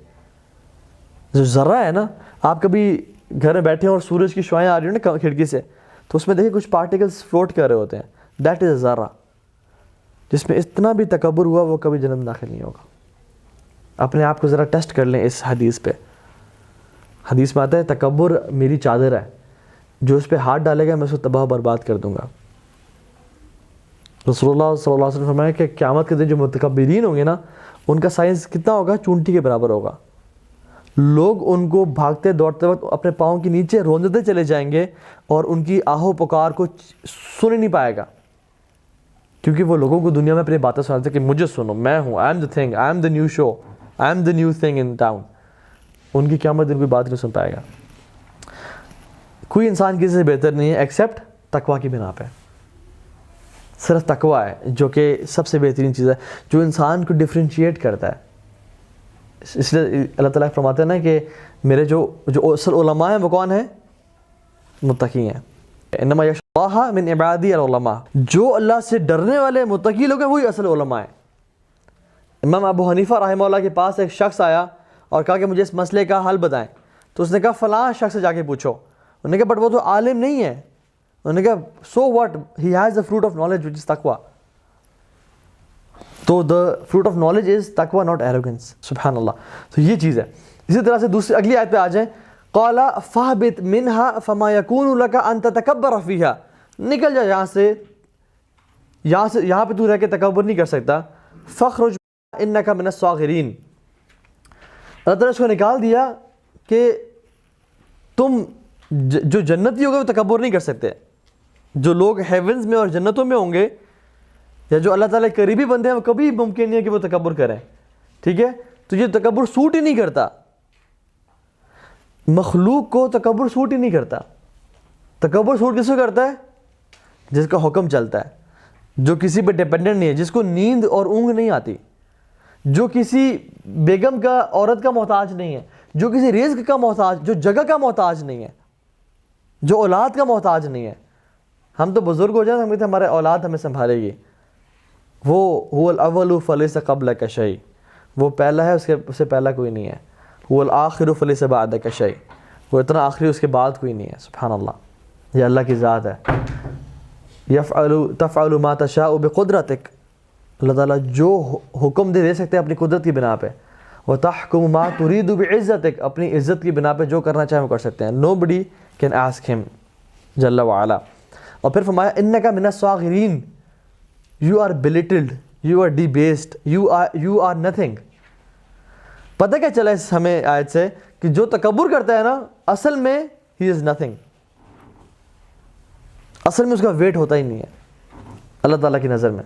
جو ذرہ ہے نا, آپ کبھی گھر میں بیٹھے ہیں اور سورج کی شعائیں آ رہی ہیں نا کھڑکی سے, تو اس میں دیکھیں کچھ پارٹیکلز فلوٹ کر رہے ہوتے ہیں. دیٹ از اے ذرہ. جس میں اتنا بھی تکبر ہوا وہ کبھی جنت میں داخل نہیں ہوگا. اپنے آپ کو ذرا ٹیسٹ کر لیں اس حدیث پہ. حدیث میں آتا ہے تکبر میری چادر ہے, جو اس پہ ہاتھ ڈالے گا میں اس کو تباہ و برباد کر دوں گا. رسول اللہ صلی اللہ علیہ وسلم نے فرمایا کہ قیامت کے دن جو متکبرین ہوں گے نا, ان کا سائز کتنا ہوگا؟ چونٹی کے برابر ہوگا. لوگ ان کو بھاگتے دوڑتے وقت اپنے پاؤں کے نیچے روندتے چلے جائیں گے اور ان کی آہو پکار کو سن نہیں پائے گا, کیونکہ وہ لوگوں کو دنیا میں اپنی باتیں سناتے کہ مجھے سنو, میں ہوں, I am the thing, I am the new show, I am the new thing in town. ان کی قیامت دن کوئی بات نہیں سن پائے گا. کوئی انسان کسی سے بہتر نہیں ہے ایکسیپٹ تقویٰ کی بنا پہ. صرف تقویٰ ہے جو کہ سب سے بہترین چیز ہے, جو انسان کو ڈفرینشیٹ کرتا ہے. اس لیے اللہ تعالیٰ فرماتے ہیں نا کہ میرے جو اصل علماء ہیں وہ کون ہیں؟ متقی ہیں. انما یخشی اللہ من عبادی العلماء. جو اللہ سے ڈرنے والے متقی لوگ ہیں وہی اصل علماء ہیں. امام ابو حنیفہ رحمہ اللہ کے پاس ایک شخص آیا اور کہا کہ مجھے اس مسئلے کا حل بتائیں. تو اس نے کہا فلاں شخص سے جا کے پوچھو. انہوں نے کہا بٹ وہ تو عالم نہیں ہے. انہوں نے کہا so what, he has the fruit of knowledge which is تقویٰ. تو the fruit of knowledge is تقویٰ, ناٹ ایروگنس. سبحان اللہ. تو یہ چیز ہے. اسی طرح سے دوسری اگلی آیت پہ آ جائیں. قال فاہبط منها فما يكون لك ان تتكبر فيها. نکل جا یہاں سے, یہاں پہ تو رہ کے تکبر نہیں کر سکتا. فاخرج انك من الصاغرین. اللہ تعالیٰ اس کو نکال دیا کہ تم جو جنتی ہوگے وہ تکبر نہیں کر سکتے. جو لوگ ہیونز میں اور جنتوں میں ہوں گے یا جو اللہ تعالیٰ کے قریبی بندے ہیں وہ کبھی ممکن نہیں ہے کہ وہ تکبر کریں. ٹھیک ہے, تو یہ تکبر سوٹ ہی نہیں کرتا. مخلوق کو تکبر سوٹ ہی نہیں کرتا. تکبر سوٹ کس کو کرتا ہے؟ جس کا حکم چلتا ہے, جو کسی پہ ڈیپینڈنٹ نہیں ہے, جس کو نیند اور اونگ نہیں آتی, جو کسی بیگم کا عورت کا محتاج نہیں ہے, جو کسی رزق کا محتاج, جو جگہ کا محتاج نہیں ہے, جو اولاد کا محتاج نہیں ہے. ہم تو بزرگ ہو جائیں ہم کہتے ہیں ہمارے اولاد ہمیں سنبھالے گی. وہ هو الاول فلیس قبلک شیء. وہ پہلا ہے, اس سے پہلا کوئی نہیں ہے. هو الآخر فلیس بعدک شیء. وہ اتنا آخری اس کے بعد کوئی نہیں ہے. سبحان اللہ. یہ اللہ کی ذات ہے. تفعل ما تشاء بقدرتک. اللہ تعالیٰ جو حکم دے سکتے ہیں اپنی قدرت کی بنا پہ. وتحکم ما ترید بعزتک. اپنی عزت کی بنا پہ جو کرنا چاہے وہ کر سکتے ہیں. nobody can ask him جل وعلا. اور پھر فرمایا انک من الصاغرین. You are belittled, you are debased, you are nothing. پتہ کیا چلا اس ہمیں آیت سے کہ جو تکبر کرتا ہے نا اصل میں he is nothing. اصل میں اس کا ویٹ ہوتا ہی نہیں ہے اللہ تعالیٰ کی نظر میں.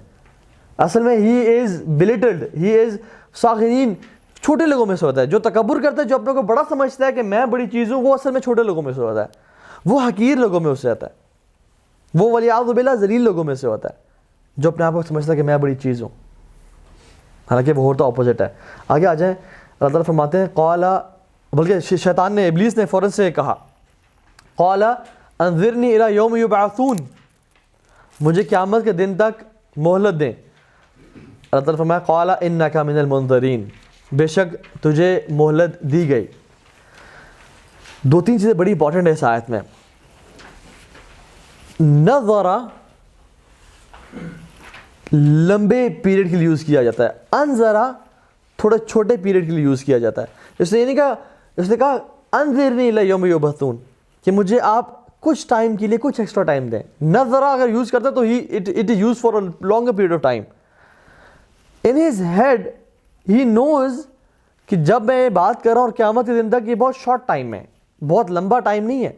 اصل میں he is belittled, he is صاغرین. چھوٹے لوگوں میں سے ہوتا ہے جو تکبر کرتا ہے, جو اپنے کو بڑا سمجھتا ہے کہ میں بڑی چیز ہوں, وہ اصل میں چھوٹے لوگوں میں سے ہوتا ہے. وہ حقیر لوگوں میں سے ہوتا ہے, وہ ولیعوذ باللہ ذلیل لوگوں میں سے ہوتا ہے, جو اپنے آپ کو سمجھتا ہے کہ میں بڑی چیز ہوں, حالانکہ وہ ہوتا اپوزٹ ہے. آگے آ جائیں, اللہ تعالیٰ فرماتے ہیں قال, بلکہ شیطان نے, ابلیس نے فوراً سے کہا قال انظرنی الی یوم یبعثون, مجھے قیامت کے دن تک مہلت دیں. اللہ تعالیٰ فرمایا قال انک من المنظرین, بے شک تجھے مہلت دی گئی. دو تین چیزیں بڑی امپورٹنٹ ہے اس آیت میں. نظرہ لمبے پیریڈ کے لیے یوز کیا جاتا ہے, انذرا تھوڑے چھوٹے پیریڈ کے لیے یوز کیا جاتا ہے. اس نے یہ نہیں کہا, اس نے کہا انذرنی الی یوم یبعثون, کہ مجھے آپ کچھ ٹائم کے لیے کچھ ایکسٹرا ٹائم دیں. نظرہ اگر یوز کرتا ہے تو it is used for a longer period of time. In his head he knows کہ جب میں یہ بات کر رہا ہوں اور قیامت کے دن تک, یہ بہت شارٹ ٹائم ہے, بہت لمبا ٹائم نہیں ہے.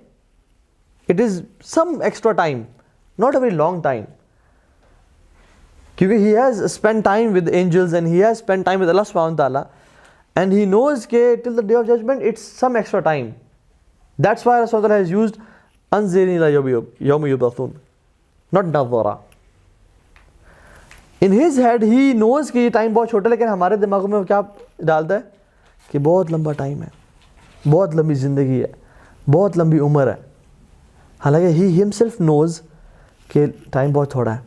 It is some extra time, not a very long time, کیونکہ he has spent time with angels and he has spent time with Allah subhanahu wa ta'ala, and he knows کہ till the day of judgment it's some extra time. That's why Allah subhanahu wa ta'ala has used anzirni ila yawm yub'athun, not nadhara. In his head he knows کہ یہ time بہت چھوٹا ہے, لیکن ہمارے دماغوں میں کیا ڈالتا ہے کہ بہت لمبا ٹائم ہے, بہت لمبی زندگی ہے, بہت لمبی عمر ہے. حالانکہ he himself knows کہ ٹائم بہت تھوڑا ہے,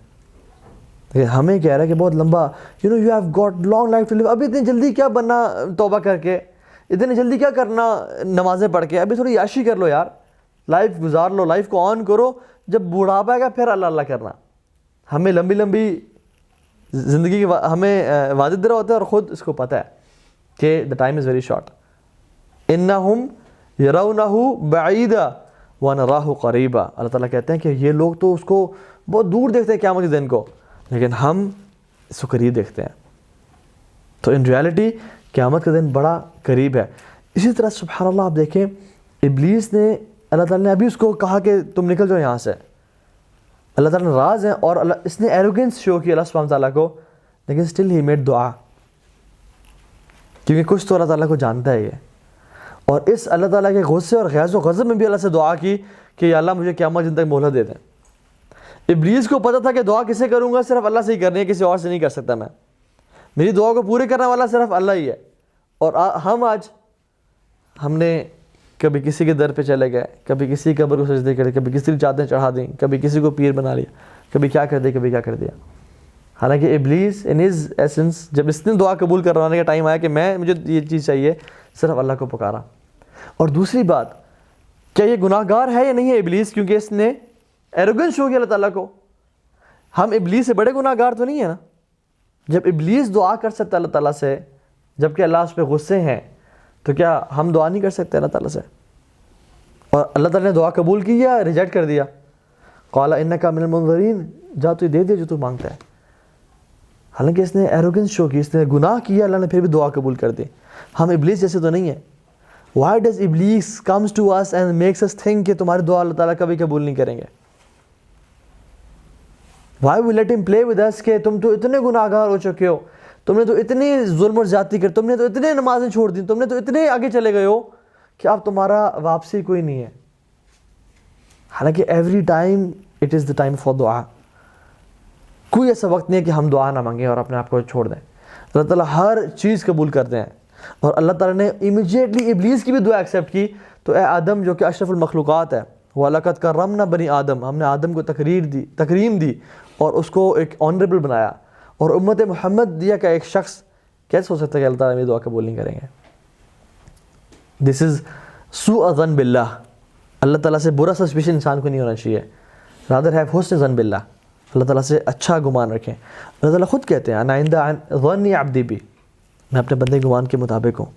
لیکن ہمیں کہہ رہا ہے کہ بہت لمبا, you have got long life to live. ابھی اتنی جلدی کیا بننا توبہ کر کے, اتنی جلدی کیا کرنا نمازیں پڑھ کے, ابھی تھوڑی عیاشی کر لو یار, لائف گزار لو, لائف کو آن کرو, جب بوڑھاپا آئے گا پھر اللہ اللہ کرنا. ہمیں لمبی لمبی زندگی کی ہمیں وعدے دے رہا ہوتا ہے, اور خود اس کو پتہ ہے کہ the time is very short. انہم یرونہ بعیدا ونراہ قریبا, اللہ تعالیٰ کہتے ہیں کہ یہ لوگ تو اس کو بہت دور دیکھتے ہیں قیامت کے دن کو, لیکن ہم اس کو قریب دیکھتے ہیں. تو ان ریالٹی قیامت کا دن بڑا قریب ہے. اسی طرح سبحان اللہ آپ دیکھیں, ابلیس نے, اللہ تعالیٰ نے ابھی اس کو کہا کہ تم نکل جاؤ یہاں سے, اللہ تعالیٰ نے راز ہیں, اور اس نے ایروگنس شو کی اللہ سبحانہ تعالیٰ کو, لیکن اسٹل ہی میڈ دعا, کیونکہ کچھ تو اللہ تعالیٰ کو جانتا ہے یہ. اور اس اللہ تعالیٰ کے غصے اور غیظ و غضب میں بھی اللہ سے دعا کی کہ یا اللہ مجھے قیامت دن تک مہلت دے دیں. ابلیس کو پتہ تھا کہ دعا کسے کروں گا, صرف اللہ سے ہی کرنی ہے, کسی اور سے نہیں کر سکتا میں, میری دعا کو پورے کرنے والا صرف اللہ ہی ہے. اور ہم نے کبھی کسی کے در پہ چلے گئے, کبھی کسی قبر کو سجدے کرے, کبھی کسی کی چادریں چڑھا دیں, کبھی کسی کو پیر بنا لیا, کبھی کیا کر دیا, کبھی کیا کر دیا. حالانکہ ابلیس ان ہز ایسنس, جب اس نے دعا قبول کروانے کا ٹائم آیا کہ مجھے یہ چیز چاہیے, صرف اللہ کو پکارا. اور دوسری بات, کیا یہ گناہ گار ہے یا نہیں ہے ابلیس, کیونکہ اس نے ایروگنس ہو گیا اللہ تعالیٰ کو. ہم ابلیس سے بڑے گناہ گار تو نہیں ہیں نا. جب ابلیس دعا کر سکتا اللہ تعالیٰ سے, جبکہ اللہ اس پہ غصے ہیں, تو کیا ہم دعا نہیں کر سکتے اللہ تعالیٰ سے؟ اور اللہ تعالیٰ نے دعا قبول کی یا ریجیکٹ کر دیا؟ قال انک من المنظرین, جا تو دے دے جو تو مانگتا ہے. حالانکہ اس نے ایروگنس شو کی, اس نے گناہ کیا, اللہ نے پھر بھی دعا قبول کر دی. ہم ابلیس جیسے تو نہیں ہیں. Why does Iblis comes to us and makes us think کہ تمہاری دعا اللہ تعالیٰ کبھی قبول نہیں کریں گے؟ Why we let him play with us کہ تم تو اتنے گناہ گار ہو چکے ہو, تم نے تو اتنی ظلم اور زیادتی کر, تم نے تو اتنے نمازیں چھوڑ دی, تم نے تو اتنے آگے چلے گئے ہو کہ اب تمہارا واپسی کوئی نہیں ہے. حالانکہ every time it is the time for دعا. کوئی ایسا وقت نہیں ہے کہ ہم دعا نہ مانگیں اور اپنے آپ کو چھوڑ دیں. اللہ تعالیٰ ہر چیز قبول کرتے ہیں. اور اللہ تعالیٰ نے امیجیٹلی ابلیس کی بھی دعا ایکسیپٹ کی. تو اے آدم جو کہ اشرف المخلوقات ہے, وَلَقَدْ كَرَّمْنَا بَنِي آدم, ہم نے آدم کو تکریم دی اور اس کو ایک آنریبل بنایا. اور امت محمد دیا کا ایک شخص کیسے ہو سکتا ہے کہ اللہ تعالیٰ میری دعا قبول نہیں کریں گے؟ دس از سوء ظن باللہ. اللہ تعالیٰ سے برا سسپیشن انسان کو نہیں ہونا چاہیے. رادر ہیو حسن ظن باللہ, اللہ تعالیٰ سے اچھا گمان رکھیں. اللہ تعالیٰ خود کہتے ہیں انا عند ظن عبدی بی, میں اپنے بندے گمان کے مطابق ہوں,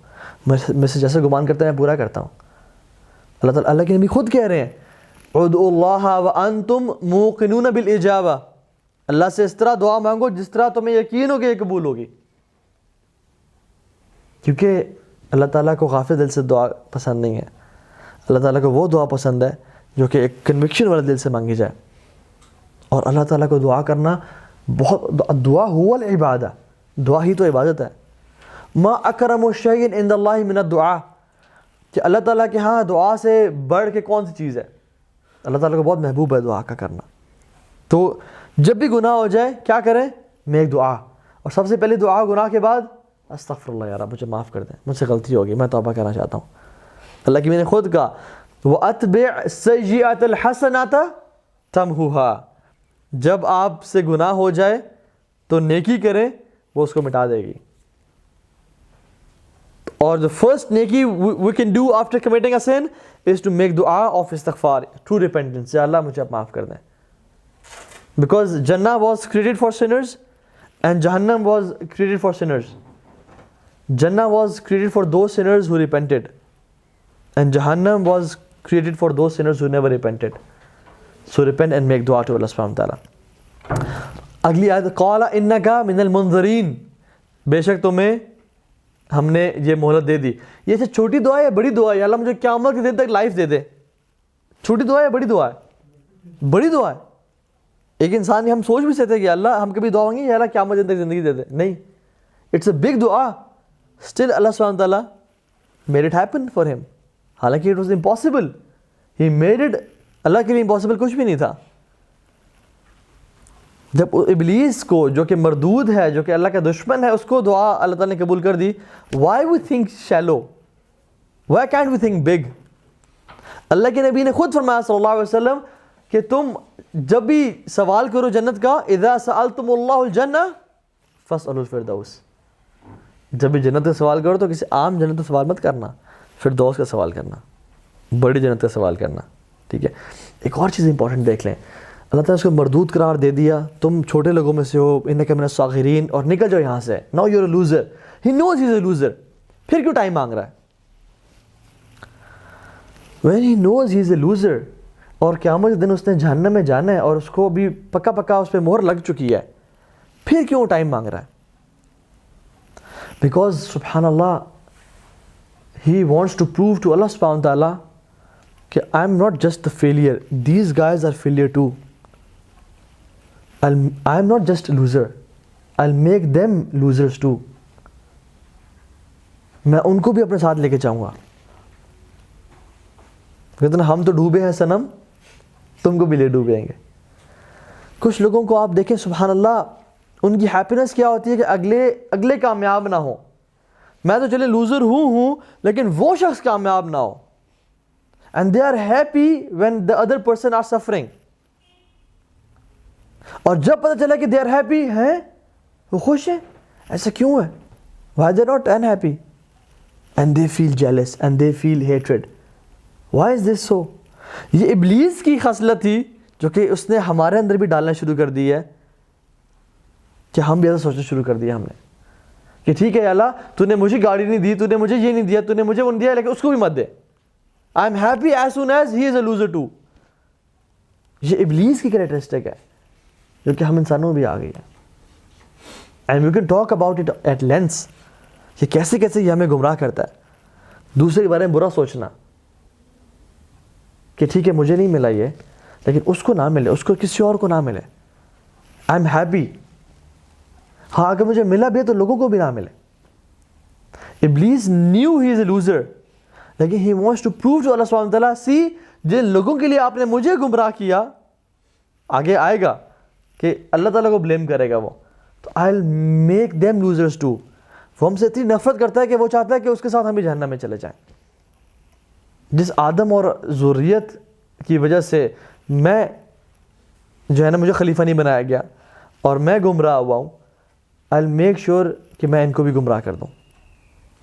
میں سے جیسا گمان کرتا ہے میں پورا کرتا ہوں. اللہ کے نبی خود کہہ رہے ہیں ادعوا اللہ وانتم موقنون بالاجابہ, اللہ سے اس طرح دعا مانگو جس طرح تمہیں یقین ہو کہ یہ قبول ہوگی. کیونکہ اللہ تعالیٰ کو غافل دل سے دعا پسند نہیں ہے. اللہ تعالیٰ کو وہ دعا پسند ہے جو کہ ایک کنوکشن والے دل سے مانگی جائے. اور اللہ تعالیٰ کو دعا کرنا بہت, دعا هو العبادہ, دعا ہی تو عبادت ہے. ما اکرم الشیء عند اللہ من الدعاء, کہ اللہ تعالیٰ کے ہاں دعا سے بڑھ کے کون سی چیز ہے؟ اللہ تعالیٰ کو بہت محبوب ہے دعا کا کرنا. تو جب بھی گناہ ہو جائے کیا کریں؟ میک دعا. اور سب سے پہلی دعا گناہ کے بعد استغفر اللہ یا رب مجھے معاف کر دیں, مجھ سے غلطی ہوگی, میں توبہ کرنا چاہتا ہوں. اللہ کی میں نے خود کہا وَأَتْبِعْ السَّيِّئَةَ الْحَسَنَةَ تَمْحُوهَا, جب آپ سے گناہ ہو جائے تو نیکی کریں, وہ اس کو مٹا دے گی. اور the first نیکی we can do after committing a sin is to make dua of istighfar, true repentance. یا اللہ مجھے آپ معاف کر دیں. Because Jannah was created for sinners and Jahannam was created for sinners. Jannah was created for those sinners who repented and Jahannam was created for those sinners who never repented. So repent and make dua to Allah subhanahu wa ta'ala. اگلی آیت قَالَ إِنَّكَ مِنَ الْمُنظَرِينَ, بے شک تمہیں ہم نے یہ مہلت دے دی. یہ سے چھوٹی دعا ہے یا بڑی دعا ہے؟ اللہ مجھے قیامت کے دن تک لائف دے دے. چھوٹی دعا ہے یا بڑی دعا ہے؟ بڑی دعا ہے. ایک انسان ہم سوچ بھی سکتے ہیں کہ اللہ ہم کبھی دعا مانگیں یا اللہ قیامت کے دن تک زندگی دے دے. نہیں, اٹس اے بگ دعا. اسٹل اللہ سبحانہ و تعالیٰ میڈ اٹ ہیپن فار ہم, حالانکہ it was impossible. He made it, Allah کے لیے امپاسبل کچھ بھی نہیں تھا. جب ابلیس کو جو کہ مردود ہے, جو کہ اللہ کا دشمن ہے, اس کو دعا اللہ تعالیٰ نے قبول کر دی. Why we think shallow, why can't we think big? Allah کے نبی نے خود فرمایا صلی اللہ علیہ وسلم کہ تم جب بھی سوال کرو جنت کا, اذا سألتم اللہ الجنہ فاسألوا الفردوس, جب بھی جنت کا سوال کرو تو کسی عام جنت کا سوال مت کرنا, فردوس کا سوال کرنا, بڑی جنت کا سوال کرنا. ٹھیک ہے. ایک اور چیز امپورٹنٹ دیکھ لیں, اللہ تعالیٰ اس کو مردود قرار دے دیا, تم چھوٹے لوگوں میں سے ہو, انک من الصاغرین, اور نکل جاؤ یہاں سے. Now you are a loser. He knows he is a loser. پھر کیوں ٹائم مانگ رہا ہے؟ when he knows he is a loser, اور قیامت کے دن اس نے جہنم میں جانا ہے اور اس کو بھی پکا پکا اس پہ مہر لگ چکی ہے, پھر کیوں ٹائم مانگ رہا ہے؟ بیکاز سبحان اللہ he wants to prove to Allah subhanahu wa ta'ala کہ I am not just the failure, these guys are failure too. I am not just a loser, I'll make them losers too. میں ان کو بھی اپنے ساتھ لے کے جاؤں گا. کہتے ہیں ہم تو ڈوبے ہیں صنم, تم کو بھی لے ڈوبیں گے. کچھ لوگوں کو آپ دیکھیں سبحان اللہ, ان کی ہیپینس کیا ہوتی ہے کہ اگلے کامیاب نہ ہو. میں تو چلے لوزر ہوں لیکن وہ شخص کامیاب نہ ہو. And they are happy when the other person are suffering. اور جب پتہ چلا کہ they are happy ہیں, وہ خوش ہیں, ایسا کیوں ہے؟ Why they are not unhappy? And they feel jealous and they feel hatred. Why is this so? یہ ابلیس کی خصلت تھی جو کہ اس نے ہمارے اندر بھی ڈالنا شروع کر دی ہے, کہ ہم بھی ایسا سوچنا شروع کر دیا ہم نے کہ ٹھیک ہے اللہ تو نے مجھے گاڑی نہیں دی, تو نے مجھے یہ نہیں دیا, تو نے مجھے وہ نہیں دیا, لیکن اس کو بھی مت دے. I am happy as soon as he is a loser too. یہ ابلیس کی کریکٹرسٹک ہے جو کہ ہم انسانوں میں بھی آ گئی ہے. And we can talk about it at length. کہ کیسے یہ ہمیں گمراہ کرتا ہے. دوسرے کے بارے میں برا سوچنا کہ ٹھیک ہے مجھے نہیں ملا یہ, لیکن اس کو نہ ملے, اس کو کسی اور کو نہ ملے. I am happy. ہاں اگر مجھے ملا بھی تو لوگوں کو بھی نہ ملے. ابلیس knew he is a loser, لیکن he wants to prove to Allah subhanahu wa ta'ala, see جن لوگوں کے لیے آپ نے مجھے گمراہ کیا, آگے آئے گا کہ اللہ تعالیٰ کو بلیم کرے گا وہ, تو I'll make them losers too. وہ ہم سے اتنی نفرت کرتا ہے کہ وہ چاہتا ہے کہ اس کے ساتھ ہم بھی جہنم میں چلے جائیں. جس آدم اور ذریت کی وجہ سے میں جو ہے نا مجھے خلیفہ نہیں بنایا گیا اور میں گمراہ ہوا ہوں, I'll make sure کہ میں ان کو بھی گمراہ کر دوں.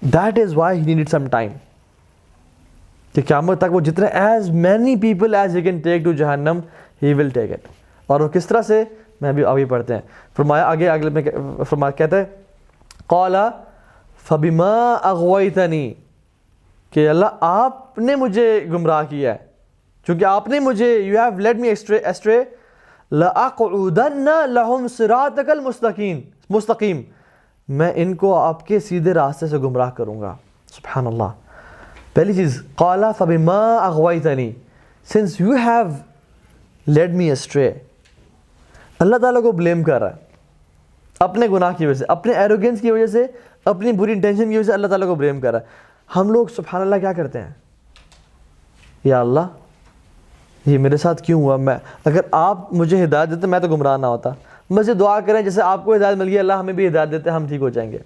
That is why he needed some time. کہ قیامت تک وہ جتنے as many people as he can take to جہنم he will take it. اور وہ کس طرح سے, میں بھی ابھی پڑھتے ہیں. فرمایا اگلے میں فرمایا کہتا ہے قال فبما اغویتنی, کہ اللہ آپ نے مجھے گمراہ کیا ہے, چونکہ آپ نے مجھے you have led me astray لأقعدن لهم صراطک المستقیم, میں ان کو آپ کے سیدھے راستے سے گمراہ کروں گا. سبحان اللہ. پہلی چیز قال فبما اغویتنی, since you have led me astray. اللہ تعالیٰ کو بلیم کر رہا ہے اپنے گناہ کی وجہ سے, اپنے ایروگنس کی وجہ سے, اپنی بری انٹینشن کی وجہ سے اللہ تعالیٰ کو بلیم کر رہا ہے. ہم لوگ سبحان اللہ کیا کرتے ہیں, یا اللہ یہ میرے ساتھ کیوں ہوا. میں اگر آپ مجھے ہدایت دیتے میں تو گمراہ نہ ہوتا. بس یہ دعا کریں جیسے آپ کو ہدایت مل گئی اللہ ہمیں بھی ہدایت دیتے ہم ٹھیک ہو جائیں گے.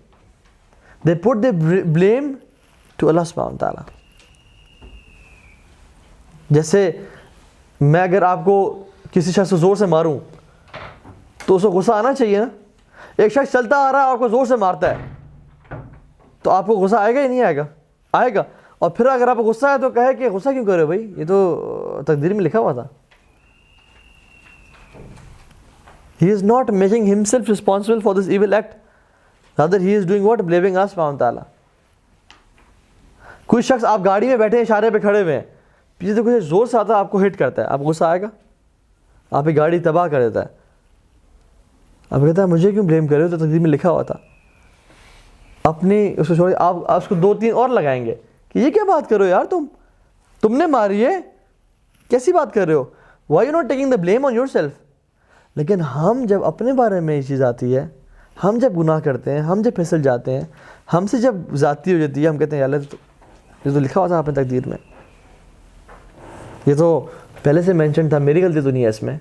They put the blame to Allah subhanahu wa ta'ala. جیسے میں اگر آپ کو کسی شخص کو زور سے ماروں تو اس کو غصہ آنا چاہیے نا. ایک شخص چلتا آ رہا ہے آپ کو زور سے مارتا ہے تو آپ کو غصہ آئے گا یا نہیں آئے گا؟ آئے گا. اور پھر اگر آپ کو غصہ ہے تو کہے کہ غصہ کیوں کرے بھائی، یہ تو تقدیر میں لکھا ہوا تھا. He is not making himself responsible for this evil act. Rather he is doing what? Blaming us subhanahu wa ta'ala. کوئی شخص آپ گاڑی میں بیٹھے ہیں اشارے پہ کھڑے ہوئے ہیں، پیچھے سے کچھ زور سے آتا ہے آپ کو ہٹ کرتا ہے، آپ کو غصہ آئے گا؟ آپ کی گاڑی تباہ کر دیتا ہے. آپ کہتا ہے مجھے کیوں بلیم کر رہے ہو، تو تقدیر میں لکھا ہوا تھا. اپنی اس کو چھوڑے آپ اس کو 2-3 اور لگائیں گے کہ یہ کیا بات کر رہے ہو یار، تم نے ماری ہے، کیسی بات کر رہے ہو. Why you not taking the blame on yourself؟ لیکن ہم جب اپنے بارے میں یہ چیز آتی ہے، ہم جب گناہ کرتے ہیں، ہم جب پھسل جاتے ہیں، ہم سے جب ذاتی ہو جاتی ہے، ہم کہتے ہیں یار یہ تو لکھا ہوا تھا آپ نے تقدیر میں، یہ تو پہلے سے مینشن تھا، میری غلطی تو نہیں ہے اس میں.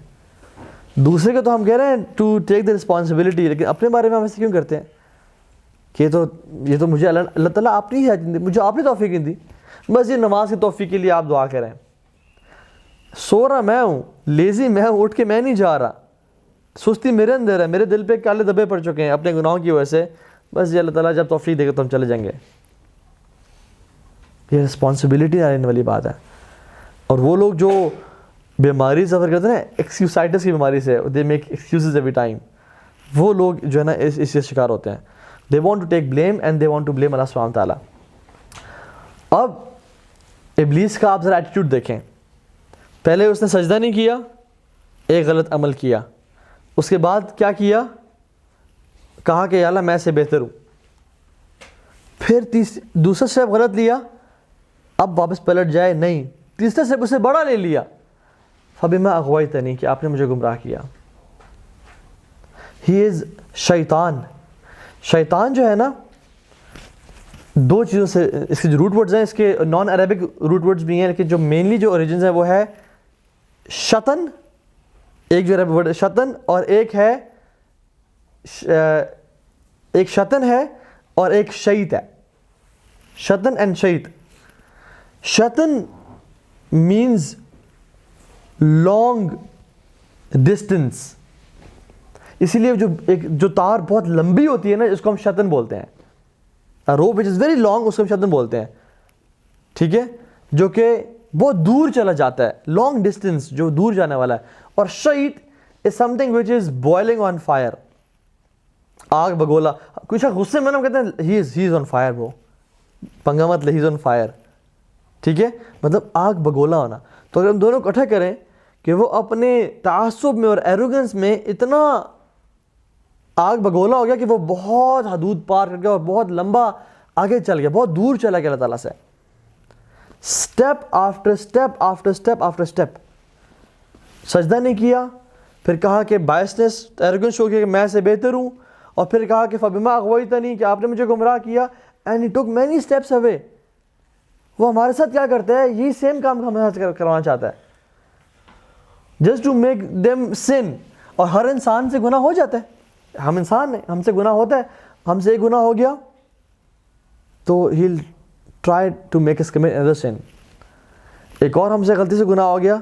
دوسرے کو تو ہم کہہ رہے ہیں ٹو ٹیک دا رسپانسبلٹی، لیکن اپنے بارے میں ہم ایسے کیوں کرتے ہیں کہ یہ تو مجھے اللہ تعالیٰ آپ نے ہی دی، مجھے آپ نے توفیق نہیں دی. بس یہ نماز کی توفیق کے لیے آپ دعا کریں. سو رہا میں ہوں، لیزی میں ہوں، اٹھ کے میں نہیں جا رہا، سستی میرے اندر ہے، میرے دل پہ کالے دبے پڑ چکے ہیں اپنے گناہوں کی وجہ سے. بس یہ اللہ تعالیٰ جب توفیق دے گا تو ہم چلے جائیں گے. یہ رسپانسبلٹی آنے والی بات ہے. اور وہ لوگ جو بیماری سفر کرتے ہیں نا، ایکسکیوسائٹس کی بیماری سے، they make excuses every time, وہ لوگ جو ہے نا اس سے شکار ہوتے ہیں. They want to take blame and they want to blame Allah سبحانہ تعالیٰ. اب ابلیس کا آپ ذرا ایٹیٹیوڈ دیکھیں. پہلے اس نے سجدہ نہیں کیا، ایک غلط عمل کیا. اس کے بعد کیا کیا؟ کہا کہ یا اللہ میں سے بہتر ہوں. پھر دوسرا اسٹیپ غلط لیا، اب واپس پلٹ جائے نہیں، تیسرا اسٹیپ اسے بڑا لے لیا، فبما اغویتنی، کہ آپ نے مجھے گمراہ کیا. ہی از شیطان. شیطان جو ہے نا، 2 چیزوں سے اس کے جو روٹ ورڈز ہیں، اس کے نان عربک روٹ ورڈز بھی ہیں، لیکن جو مینلی جو اوریجنز ہیں وہ ہے شطن، ایک جو عربی ورڈ شطن، اور ایک شطن ہے اور ایک شیط ہے. شطن اینڈ شیط. شطن مینز لانگ ڈسٹینس، اسی لیے جو تار بہت لمبی ہوتی ہے نا، اس کو ہم شطن بولتے ہیں. روپ وچ از ویری لانگ، اس کو ہم شطن بولتے ہیں. ٹھیک ہے، جو کہ بہت دور چلا جاتا ہے، لانگ ڈسٹینس جو دور جانے والا ہے. اور شیط is something which is boiling on fire, آگ بگولا. کچھ غصے میں نا کہتے ہیں ہی از آن فائر، وہ پنگا مت لے، ہی از آن فائر. ٹھیک ہے، مطلب آگ بگولا ہونا. تو اگر ہم دونوں اکٹھے کریں کہ وہ اپنے تعصب میں اور ایروگنس میں اتنا آگ بگولا ہو گیا کہ وہ بہت حدود پار کر گیا اور بہت لمبا آگے چل گیا، بہت دور چلا گیا اللہ تعالیٰ سے. Step after step after step after step. سجدہ نہیں کیا، پھر کہا کہ بائسنس ایروگنس شو کیا کہ میں سے بہتر ہوں، اور پھر کہا کہ فبما اغویتنی، کہ آپ نے مجھے گمراہ کیا. And he took many steps away. وہ ہمارے ساتھ کیا کرتا ہے، یہی سیم کام ہمارے ساتھ کروانا چاہتا ہے، جسٹ ٹو میک دیم سن. اور ہر انسان سے گناہ ہو جاتا ہے، ہم انسان ہیں، ہم سے گناہ ہوتا ہے. ہم سے ایک گناہ ہو گیا تو he will try to make us commit another sin. ایک اور ہم سے غلطی سے گناہ ہو گیا،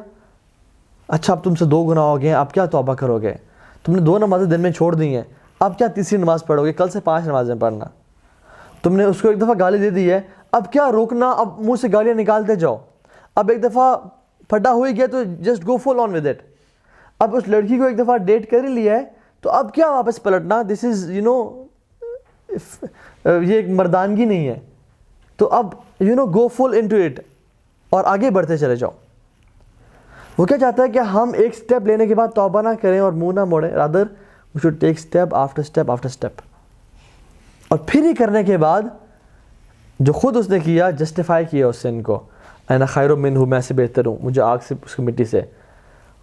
اچھا اب تم سے 2 گناہ ہو گئے ہیں، اب کیا توبہ کرو گے؟ تم نے 2 نمازیں دن میں چھوڑ دی ہیں، اب کیا تیسری نماز پڑھو گے؟ کل سے 5 نمازیں پڑھنا. تم نے اس کو ایک دفعہ گالی دے دی ہے، اب کیا روکنا؟ اب منہ سے گالیاں نکالتے جاؤ. اب ایک دفعہ پھٹا ہو ہی گیا تو just go full on with it. اب اس لڑکی کو ایک دفعہ ڈیٹ کر ہی لیا ہے تو اب کیا واپس پلٹنا؟ دس از یہ ایک مردانگی نہیں ہے. تو اب گو فل انٹو اٹ اور آگے بڑھتے چلے جاؤ. وہ کیا چاہتا ہے کہ ہم ایک سٹیپ لینے کے بعد توبہ نہ کریں اور منہ نہ موڑیں، rather we should take step after step after step. اور پھر یہ کرنے کے بعد جو خود اس نے کیا، جسٹیفائی کیا اس سن کو، انا خیر منہ، میں سے بہتر ہوں، مجھے آگ سے اس کی مٹی سے.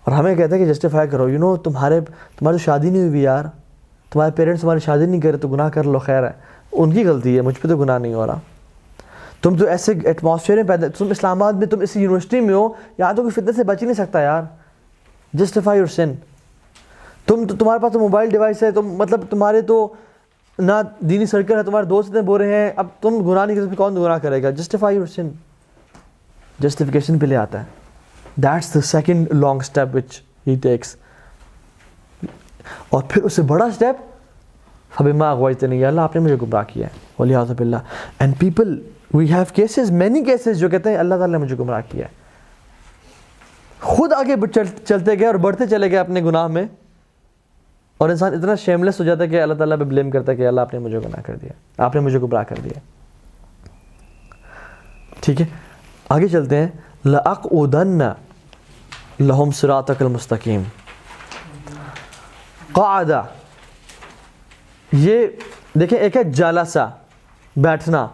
اور ہمیں کہتے ہیں کہ جسٹیفائی کرو، تمہاری تو شادی نہیں ہوئی یار، تمہارے پیرنٹس تمہاری شادی نہیں کرے تو گناہ کر لو، خیر ہے، ان کی غلطی ہے، مجھ پہ تو گناہ نہیں ہو رہا. تم تو ایسے ایٹماسفیئر میں پیدا, تم اسلام آباد میں, تم اس یونیورسٹی میں ہو, یہاں تو کوئی فتنہ سے بچ ہی نہیں سکتا یار. جسٹیفائی یور سن. تمہارے پاس تو موبائل ڈیوائس ہے, تم مطلب تمہارے تو نہ دینی سرکل ہے, تمہارے دوست اتنے بول رہے ہیں, اب تم گناہ نہیں کرتے, کون گناہ کرے گا؟ Justify your sin. جسٹیفیکیشن پہ لے آتا ہے. That's the second long step which he takes. اور پھر اس سے بڑا اسٹیپ, فبما اغویتنی, یا اللہ آپ نے مجھے گمراہ کیا ہے, والعیاذ باللہ. And people, we have cases, many cases, جو کہتے ہیں اللہ تعالیٰ نے مجھے گمراہ کیا ہے. خود آگے چلتے گئے اور بڑھتے چلے گئے اپنے گناہ میں, اور انسان اتنا شیملیس ہو جاتا ہے کہ اللہ تعالیٰ پہ بلیم کرتا ہے کہ اللہ آپ نے مجھے گناہ کر دیا, آپ نے مجھے گمراہ کر دیا. ٹھیک ہے, آگے چلتے ہیں. لَأَقْعُدَنَّ لَهُمْ صِرَاطَكَ الْمُسْتَقِيمِ. قَعَدَ, یہ دیکھیں ایک ہے جلسہ, بیٹھنا.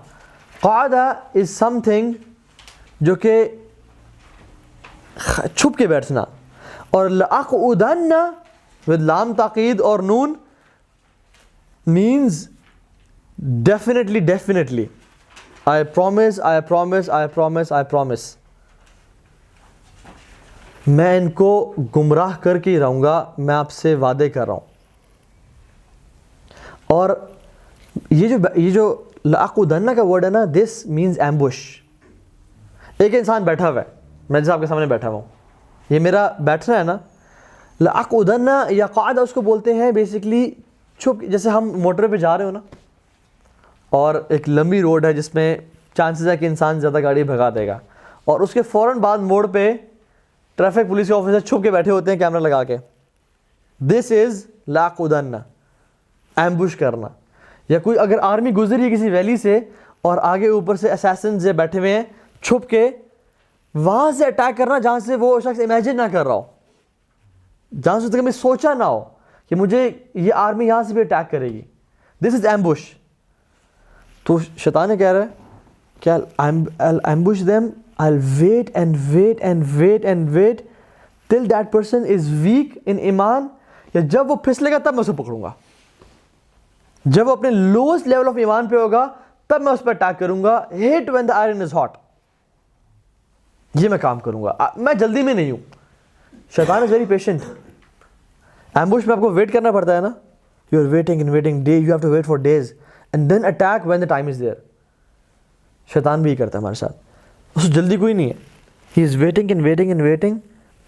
قعد از سم تھنگ جو کہ چھپ کے بیٹھنا. اور لَأَقْعُدَنَّ with لام تاکید اور نون means definitely. I promise. میں ان کو گمراہ کر کے ہی رہوں گا, میں آپ سے وعدے کر رہا ہوں. اور یہ جو لَأَقْعُدَنَّ کا ورڈ ہے نا, this means ambush. ایک انسان بیٹھا ہوا ہے, میں جیسے آپ کے سامنے بیٹھا ہوا ہوں, یہ میرا بیٹھنا ہے نا. لَأَقْعُدَنَّ یا قَعَدَ اس کو بولتے ہیں بیسکلی چھپ. جیسے ہم موٹر پہ جا رہے ہو نا, اور ایک لمبی روڈ ہے جس میں چانسز ہے کہ انسان زیادہ گاڑی بھگا دے گا, اور اس کے فوراً بعد موڑ پہ ٹریفک پولیس کے آفیسر چھپ کے بیٹھے ہوتے ہیں کیمرہ لگا کے. دس از لَأَقْعُدَنَّ, ایمبوش کرنا. یا کوئی اگر آرمی گزری ہے کسی ویلی سے, اور آگے اوپر سے اسیسنز بیٹھے ہوئے ہیں چھپ کے, وہاں سے اٹیک کرنا جہاں سے وہ شخص امیجن نہ کر رہا ہو, جہاں سے کبھی سوچا نہ ہو کہ مجھے یہ آرمی یہاں سے بھی اٹیک کرے گی. دس از ایمبوش. تو شیطان کہہ رہا ہے کہ I'll ambush them, I'll wait till that person is weak in ایمان, یا جب وہ پھسلے گا تب میں اسے پکڑوں گا. جب وہ اپنے لوسٹ لیول آف ایمان پہ ہوگا تب میں اس پہ اٹیک کروں گا. hit when the iron is hot. یہ میں کام کروں گا, میں جلدی میں نہیں ہوں. شیطان is very patient. ایمبوش میں آپ کو ویٹ کرنا پڑتا ہے نا, you are waiting day, you have to wait for days and then attack when the time is there. شیطان بھی کرتا ہے ہمارے ساتھ, اس کو جلدی کوئی نہیں ہے. he is waiting.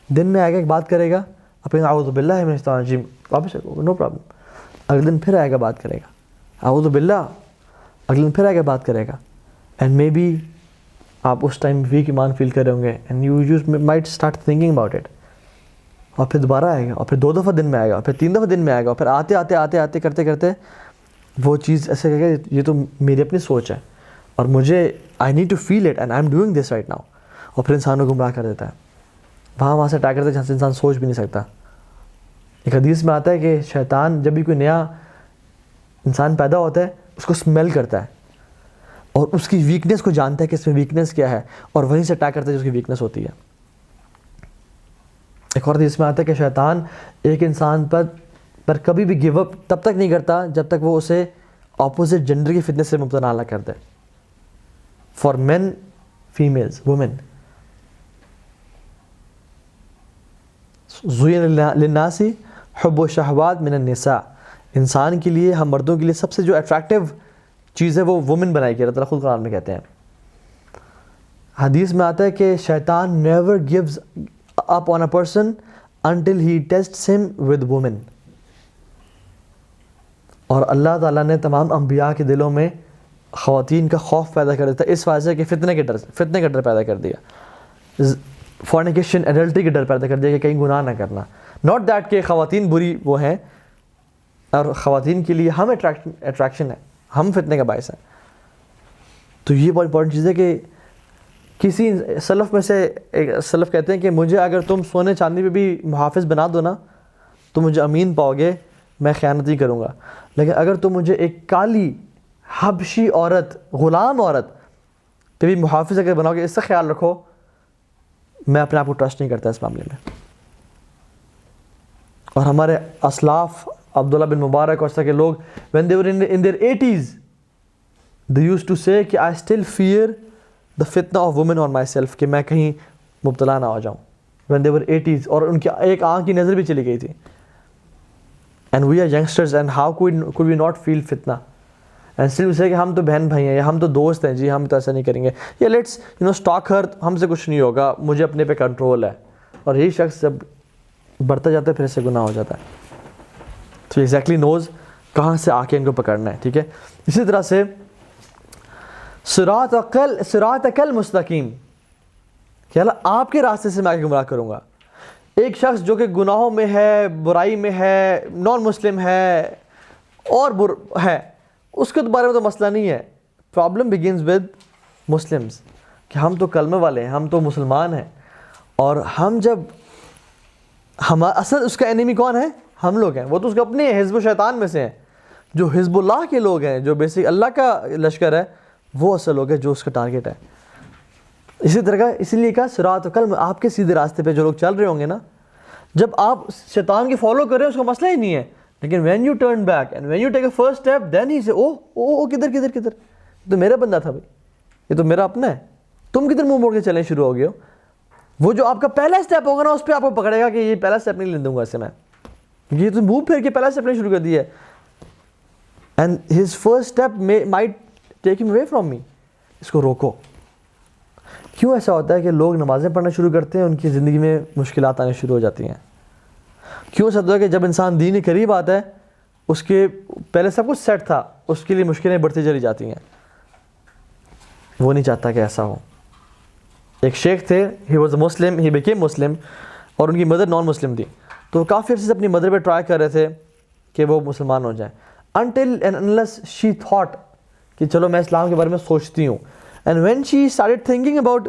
دن میں آگے ایک بات کرے گا, اپنے اعوذ باللہ من الشیطان الرجیم, واپس نو پرابلم. اگلے دن پھر آئے گا بات کرے گا, اعوذ باللہ, اگلے دن پھر آئے گا بات کرے گا. اینڈ مے بی آپ اس ٹائم ویک ایمان فیل کر رہے ہوں گے, and you might start thinking about it. اور پھر دوبارہ آئے گا, اور پھر 2 دفعہ دن میں آئے گا, پھر 3 دفعہ دن میں آئے گا, اور پھر آتے کرتے وہ چیز ایسے کہے گا یہ تو میری اپنی سوچ ہے, اور مجھے I need to feel it and I am doing this right now. اور پھر انسان کو گمراہ کر دیتا ہے, وہاں سے اٹیک کرتا ہے جہاں سے انسان سوچ بھی نہیں سکتا. ایک حدیث میں آتا ہے کہ شیطان جب بھی کوئی نیا انسان پیدا ہوتا ہے اس کو اسمیل کرتا ہے, اور اس کی ویکنیس کو جانتا ہے کہ اس میں ویکنیس کیا ہے, اور وہیں سے اٹیک کرتا ہے جو اس کی ویکنیس ہوتی ہے. ایک اور حدیث میں آتا ہے کہ شیطان ایک انسان پر کبھی بھی گیو اپ تب تک نہیں کرتا جب تک وہ اسے اپوزٹ جینڈر کی فتنس سے مبتلا نہ کر دے. For men, females, women. زُیِّنَ لِلنَّاسِ حُبُّ الشَّهَوَاتِ مِنَ النِّسَاءِ. انسان کے لیے, ہم مردوں کے لیے سب سے جو اٹریکٹیو چیز ہے وہ وومن بنائی گئی, اللہ تعالیٰ خود قرآن میں کہتے ہیں. حدیث میں آتا ہے کہ شیطان never gives up on a person until he tests him with women. اور اللہ تعالیٰ نے تمام انبیاء کے دلوں میں خواتین کا خوف پیدا کر دیتا, اس وجہ سے کہ فتنے کا ڈر پیدا کر دیا, فورنیکیشن, ایڈلٹری کا ڈر پیدا کر دیا کہ کہیں گناہ نہ کرنا. ناٹ دیٹ کہ خواتین بری وہ ہیں, اور خواتین کے لیے ہم اٹریکشن ہے, ہم فتنے کا باعث ہیں. تو یہ بہت امپورٹنٹ چیز ہے کہ کسی سلف میں سے ایک سلف کہتے ہیں کہ مجھے اگر تم سونے چاندی پہ بھی محافظ بنا دو نا تو مجھے امین پاؤ گے, میں خیانت نہیں کروں گا. لیکن اگر تم مجھے ایک کالی حبشی عورت, غلام عورت پہ بھی محافظ اگر بناؤ گے, اس سے خیال رکھو میں اپنے آپ کو ٹرسٹ نہیں کرتا اس معاملے میں. اور ہمارے اسلاف عبداللہ بن مبارک اور اس طرح کے لوگ when they were in their 80s They used to say کہ I still fear the fitna of women on myself, کہ میں کہیں مبتلا نہ ہو جاؤں. When they were 80s, اور ان کی ایک آنکھ کی نظر بھی چلی گئی تھی. And we are youngsters, and how could we not feel fitna? And still we say کہ ہم تو بہن بھائی ہیں, یا ہم تو دوست ہیں جی, ہم تو ایسا نہیں کریں گے, یا لیٹس stalk her, ہم سے کچھ نہیں ہوگا, مجھے اپنے پہ کنٹرول ہے. اور یہی شخص جب بڑھتا جاتا ہے پھر سے گناہ ہو جاتا ہے. تو ایگزیکٹلی نوز کہاں سے آ کے ان کو پکڑنا ہے. ٹھیک ہے, اسی طرح سے صراطک المستقیم, کہ اللہ آپ کے راستے سے میں آگے گمراہ کروں گا. ایک شخص جو کہ گناہوں میں ہے, برائی میں ہے, نان مسلم ہے اور ہے, اس کے بارے میں تو مسئلہ نہیں ہے. پرابلم بگنز ود مسلمز, کہ ہم تو کلمہ والے ہیں, ہم تو مسلمان ہیں, اور ہم جب اصل اس کا انیمی کون ہے؟ ہم لوگ ہیں. وہ تو اس کے اپنے حزب و شیطان میں سے ہیں. جو حزب اللہ کے لوگ ہیں, جو بیسک اللہ کا لشکر ہے, وہ اصل لوگ ہیں جو اس کا ٹارگیٹ ہے. اسی طرح کا, اسی لیے کہا صراط کل, آپ کے سیدھے راستے پہ جو لوگ چل رہے ہوں گے نا, جب آپ شیطان کی فالو کر رہے ہیں اس کا مسئلہ ہی نہیں ہے, لیکن when you turn back and when you take a first step, then he say کدھر تو میرا بندہ تھا بھائی, یہ تو میرا اپنا ہے, تم کدھر منہ موڑ کے چلیں شروع ہو گئے ہو. وہ جو آپ کا پہلا اسٹیپ ہوگا نا, اس پہ آپ کو پکڑے گا کہ یہ پہلا اسٹیپ نہیں لے دوں گا اسے میں, یہ تو منہ پھیر کے پہلا اسٹیپ نہیں شروع کر دیا ہے. And his first step might take him away from me. اس کو روکو. کیوں ایسا ہوتا ہے کہ لوگ نمازیں پڑھنا شروع کرتے ہیں, ان کی زندگی میں مشکلات آنے شروع ہو جاتی ہیں؟ کیوں ایسا ہوتا ہے کہ جب انسان دین کے قریب آتا ہے, اس کے پہلے سب کچھ سیٹ تھا, اس کے لیے مشکلیں بڑھتی چلی جاتی ہیں. وہ نہیں چاہتا کہ ایسا ہو. ایک شیخ تھے, he was a Muslim, he became مسلم, اور ان کی مدر نان مسلم تھی. تو وہ کافی عرصے سے اپنی مدر پہ ٹرائی کر رہے تھے کہ وہ مسلمان ہو جائیں, until and unless she thought کہ چلو میں اسلام کے بارے میں سوچتی ہوں. And when she started thinking about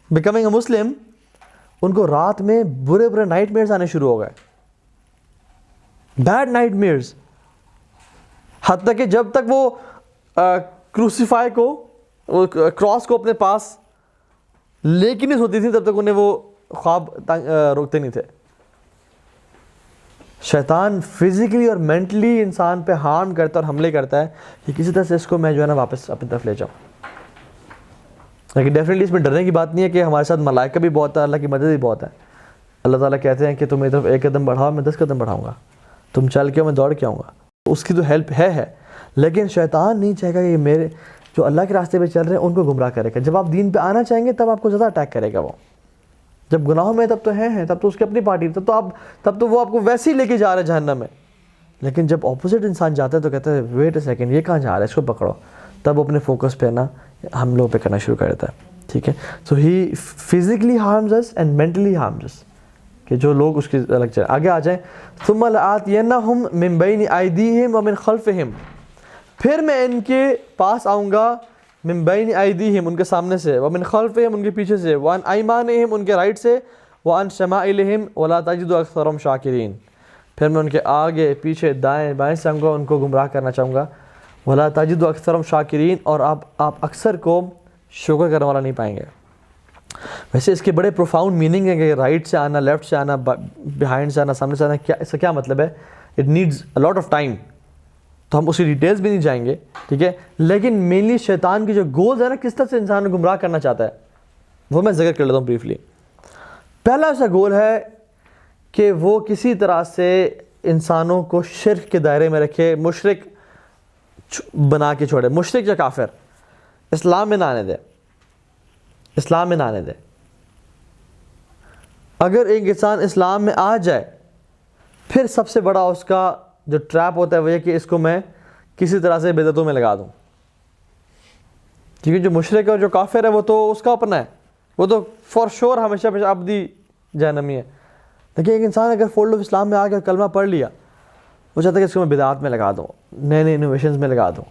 becoming a Muslim, ان کو رات میں برے نائٹ میئرز آنے شروع ہو گئے, بیڈ نائٹ میئرز. حتیٰ کہ جب تک وہ کروسیفائی کو, کراس کو اپنے پاس لے کے نہیں سوتی تھی, تب تک انہیں وہ خواب روکتے نہیں تھے. شیطان فزیکلی اور مینٹلی انسان پہ ہارم کرتا ہے اور حملے کرتا ہے کہ کسی طرح سے اس کو میں جو ہے نا واپس اپنی طرف لے جاؤں. لیکن ڈیفینیٹلی اس میں ڈرنے کی بات نہیں ہے کہ ہمارے ساتھ ملائکہ بھی بہت ہے, اللہ کی مدد بھی بہت ہے. اللہ تعالیٰ کہتے ہیں کہ تم میری طرف ایک قدم بڑھاؤ, میں 10 قدم بڑھاؤں گا, تم چل کے میں دوڑ کے آؤں گا. اس کی تو ہیلپ ہے, لیکن شیطان نہیں چاہے گا کہ میرے جو اللہ کے راستے پہ چل رہے ہیں ان کو گمراہ کرے گا. جب آپ دین پہ آنا چاہیں گے تب آپ کو زیادہ اٹیک کرے گا. وہ جب گناہوں میں تب تو ہیں, تب تو اس کی اپنی پارٹی, تب تو وہ آپ کو ویسے ہی لے کے جا رہا ہے جہنم میں. لیکن جب اپوزٹ انسان جاتا ہے تو کہتا ہے ویٹ اے سیکنڈ, یہ کہاں جا رہا ہے, اس کو پکڑو. تب اپنے فوکس پہ نا ہم لوگوں پہ کرنا شروع کر دیتا ہے. ٹھیک ہے, سو ہی physically harms us and mentally harms اس, کہ جو لوگ اس کی الگ چلیں. آگے آ جائیں, ثم لآتینہم من بین ایدیہم ومن خلفہم, پھر میں ان کے پاس آؤں گا, من بین ایدیہم ان کے سامنے سے, ومن خلفہم ان کے پیچھے سے, وعن ایمانہم ان کے رائٹ سے, وعن شمائلہم ولا تجد اکثرہم شاکرین, پھر میں ان کے آگے پیچھے دائیں بائیں سے آؤں گا, ان کو گمراہ کرنا چاہوں گا. ولا تجد اکثرہم شاکرین, اور آپ اکثر کو شکر کرنے والا نہیں پائیں گے. ویسے اس کے بڑے پروفاؤنڈ میننگ ہے کہ رائٹ سے آنا, لیفٹ سے آنا, بیہائنڈ سے آنا, سامنے سے آنا, کیا اس کا کیا مطلب ہے؟ It needs a lot of time, تو ہم اسی ڈیٹیلز بھی نہیں جائیں گے. ٹھیک ہے, لیکن مینلی شیطان کی جو گولز ہے نا, کس طرح سے انسان کو گمراہ کرنا چاہتا ہے, وہ میں ذکر کر لیتا ہوں بریفلی. پہلا ایسا گول ہے کہ وہ کسی طرح سے انسانوں کو شرک کے دائرے میں رکھے, مشرک بنا کے چھوڑے. مشرک یا کافر اسلام میں نہ آنے دے, اسلام میں نہ آنے دے. اگر ایک انسان اسلام میں آ جائے, پھر سب سے بڑا اس کا جو ٹریپ ہوتا ہے وہ یہ کہ اس کو میں کسی طرح سے بدعتوں میں لگا دوں. کیونکہ جو مشرک ہے اور جو کافر ہے وہ تو اس کا اپنا ہے, وہ تو فار شور ہمیشہ ابدی جہنمی ہے. لیکن ایک انسان اگر فولڈ آف اسلام میں آ کے کلمہ پڑھ لیا, وہ چاہتا ہے کہ اس کو میں بدعات میں لگا دوں, نئے انوویشنز میں لگا دوں.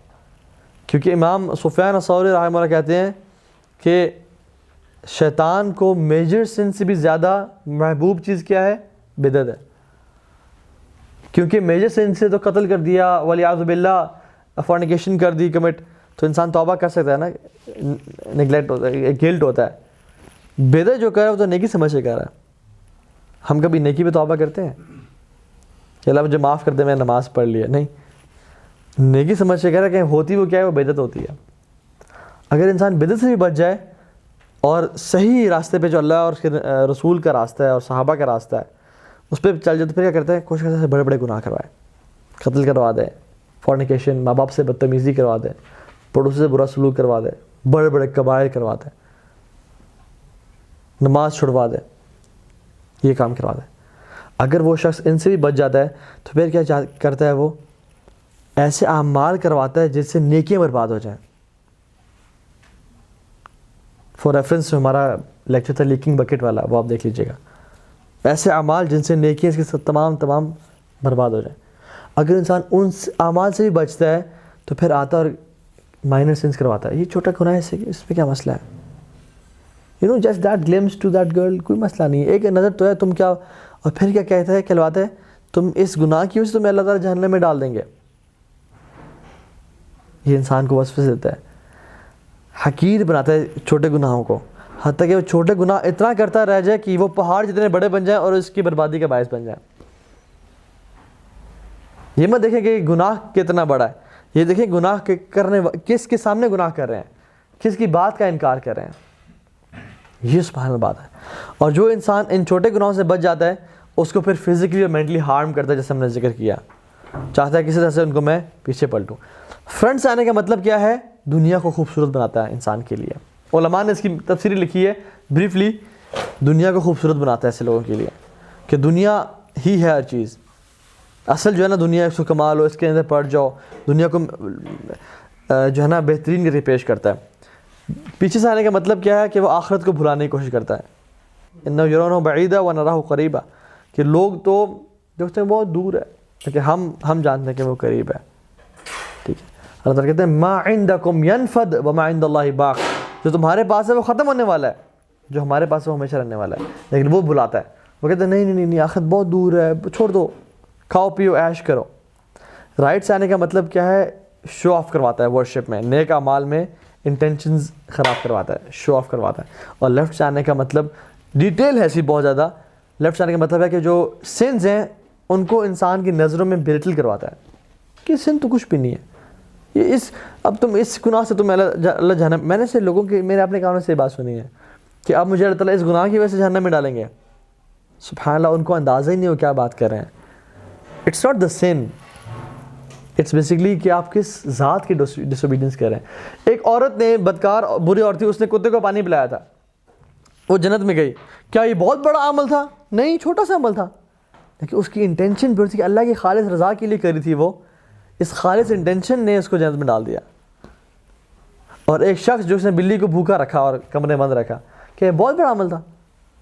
کیونکہ امام سفیان الثوری رحمہ اللہ کہتے ہیں کہ شیطان کو میجر سن سے بھی زیادہ محبوب چیز کیا ہے؟ بدعت ہے. کیونکہ میجر سن سے تو قتل کر دیا, والعیاذ باللہ فورنیکیشن کر دی کمٹ, تو انسان توبہ کر سکتا ہے نا, نگلیکٹ ہوتا ہے, گلٹ ہوتا ہے. بدعت جو کر رہا ہے وہ تو نیکی سمجھ کے کر رہا ہے. ہم کبھی نیکی پہ توبہ کرتے ہیں کہ اللہ مجھے معاف کر دے, میں نماز پڑھ لی ہے؟ نہیں. نیکی سمجھ کے کہہ رہا ہے کہ ہوتی وہ کیا ہے, وہ بدعت ہوتی ہے. اگر انسان بدعت سے بھی بچ جائے اور صحیح راستے پہ جو اللہ اور اس کے رسول کا راستہ ہے اور صحابہ کا راستہ ہے اس پہ چل جائے, تو پھر کیا کرتا ہے, کوشش کرتا ہے بڑے بڑے گناہ کروائے, قتل کروا دے, فورنیکیشن, ماں باپ سے بدتمیزی کروا دے, پڑوسی سے برا سلوک کروا دے, بڑے بڑے کبائر کروا دے, نماز چھڑوا دے, یہ کام کروا دے. اگر وہ شخص ان سے بھی بچ جاتا ہے تو پھر کیا کرتا ہے, وہ ایسے اعمال کرواتا ہے جس سے نیکیاں برباد ہو جائیں. فار ریفرنس ہمارا لیکچر تھا لیکنگ بکٹ والا, وہ آپ دیکھ لیجیے گا. ایسے اعمال جن سے نیکیاں اس کے تمام برباد ہو جائیں. اگر انسان ان اعمال سے بھی بچتا ہے تو پھر آتا اور مائنر سینس کرواتا ہے, یہ چھوٹا گناہ ہے, اس پہ کیا مسئلہ ہے, you know just that glimpse to that girl, کوئی مسئلہ نہیں ہے, ایک نظر تو ہے, تم کیا. اور پھر کیا کہتا ہے, کہلواتا ہے, تم اس گناہ کی وجہ سے تمہیں اللہ تعالیٰ جہنم میں ڈال دیں گے. یہ انسان کو وسوسے دیتا ہے, حقیر بناتا ہے چھوٹے گناہوں کو, حتیٰ کہ وہ چھوٹے گناہ اتنا کرتا رہ جائے کہ وہ پہاڑ جتنے بڑے بن جائیں اور اس کی بربادی کا باعث بن جائیں. یہ مت دیکھیں کہ گناہ کتنا بڑا ہے, یہ دیکھیں گناہ کرنے کس کے سامنے گناہ کر رہے ہیں, کس کی بات کا انکار کر رہے ہیں. یہ سبحان اللہ بات ہے. اور جو انسان ان چھوٹے گناہوں سے بچ جاتا ہے اس کو پھر فزیکلی اور مینٹلی ہارم کرتا ہے, جیسے ہم نے ذکر کیا, چاہتا ہے کسی طرح سے ان کو میں پیچھے پلٹوں. فرنٹ سے آنے کا مطلب کیا ہے, دنیا کو خوبصورت بناتا ہے انسان کے لیے. علماء نے اس کی تفسیری لکھی ہے بریفلی, دنیا کو خوبصورت بناتا ہے ایسے لوگوں کے لیے کہ دنیا ہی ہے ہر چیز. اصل جو ہے نا دنیا, اس کو کمال ہو, اس کے اندر پڑ جاؤ, دنیا کو جو ہے نا بہترین کر کے پیش کرتا ہے. پیچھے سے آنے کا مطلب کیا ہے کہ وہ آخرت کو بھلانے کی کوشش کرتا ہے. انہ یرونہ بعیدا ونراہ قریبا, کہ لوگ تو دیکھتے ہیں بہت دور ہے لیکن ہم جانتے ہیں کہ وہ قریب ہے. ٹھیک ہے, اللہ تعالیٰ کہتے ہیں ما عندکم ینفد وما عند اللہ باق, جو تمہارے پاس ہے وہ ختم ہونے والا ہے, جو ہمارے پاس ہے وہ ہمیشہ رہنے والا ہے. لیکن وہ بلاتا ہے, وہ کہتے ہیں نہیں آخرت بہت دور ہے, چھوڑ دو, کھاؤ پیو عیش کرو. رائٹ سے آنے کا مطلب کیا ہے, شو آف کرواتا ہے ورشپ میں, نیک اعمال میں انٹینشنز خراب کرواتا ہے, شو آف کرواتا ہے. اور لیفٹ سے آنے کا مطلب ڈیٹیل ہے ایسی بہت زیادہ. لیفٹ سے آنے کا مطلب ہے کہ جو سنز ہیں ان کو انسان کی نظروں میں بلٹل کرواتا ہے کہ سن تو کچھ بھی نہیں ہے, یہ اب تم اس گناہ سے تم اللہ جہنم. میں نے سے لوگوں کے, میرے اپنے کانوں سے یہ بات سنی ہے کہ اب مجھے اللہ تعالیٰ اس گناہ کی وجہ سے جہنم میں ڈالیں گے. سبحان اللہ, ان کو اندازہ ہی نہیں ہو کیا بات کر رہے ہیں. It's not the sun, it's basically کہ آپ کس ذات کی ڈس اوبیڈینس کر رہے ہیں. ایک عورت نے, بدکار بری عورت تھی, اس نے کتے کو پانی پلایا تھا, وہ جنت میں گئی. کیا یہ بہت بڑا عمل تھا؟ نہیں, چھوٹا سا عمل تھا, لیکن اس کی انٹینشن بھی تھی کہ اللہ کی خالص رضا کے لیے کری تھی. وہ اس خالص انٹینشن نے اس کو جنت میں ڈال دیا. اور ایک شخص جو اس نے بلی کو بھوکا رکھا اور کمرے بند رکھا, کہ یہ بہت بڑا عمل تھا؟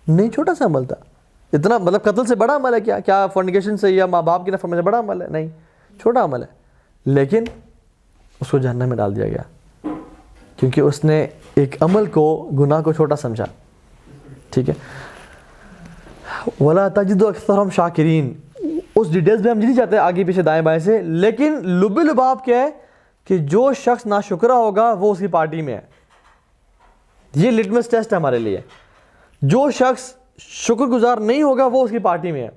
نہیں, چھوٹا سا عمل تھا. اتنا مطلب قتل سے بڑا عمل ہے کیا فورنیکیشن سے یا ماں باپ کی نافرمانی سے بڑا عمل ہے؟ نہیں, چھوٹا عمل ہے. لیکن اس کو جہنم میں ڈال دیا گیا کیونکہ اس نے ایک عمل کو, گناہ کو چھوٹا سمجھا. ٹھیک ہے, وَلَا تَجِدُ أَكْثَرَهُمْ شَاكِرِينَ, اس ڈیٹیلز میں ہم نہیں چاہتے آگے پیچھے دائیں بائیں سے. لیکن لب لباب کیا ہے کہ جو شخص ناشکرا ہوگا وہ اس کی پارٹی میں ہے. یہ لٹمس ٹیسٹ ہے ہمارے لیے. جو شخص شکر گزار نہیں ہوگا وہ اس کی پارٹی میں ہے.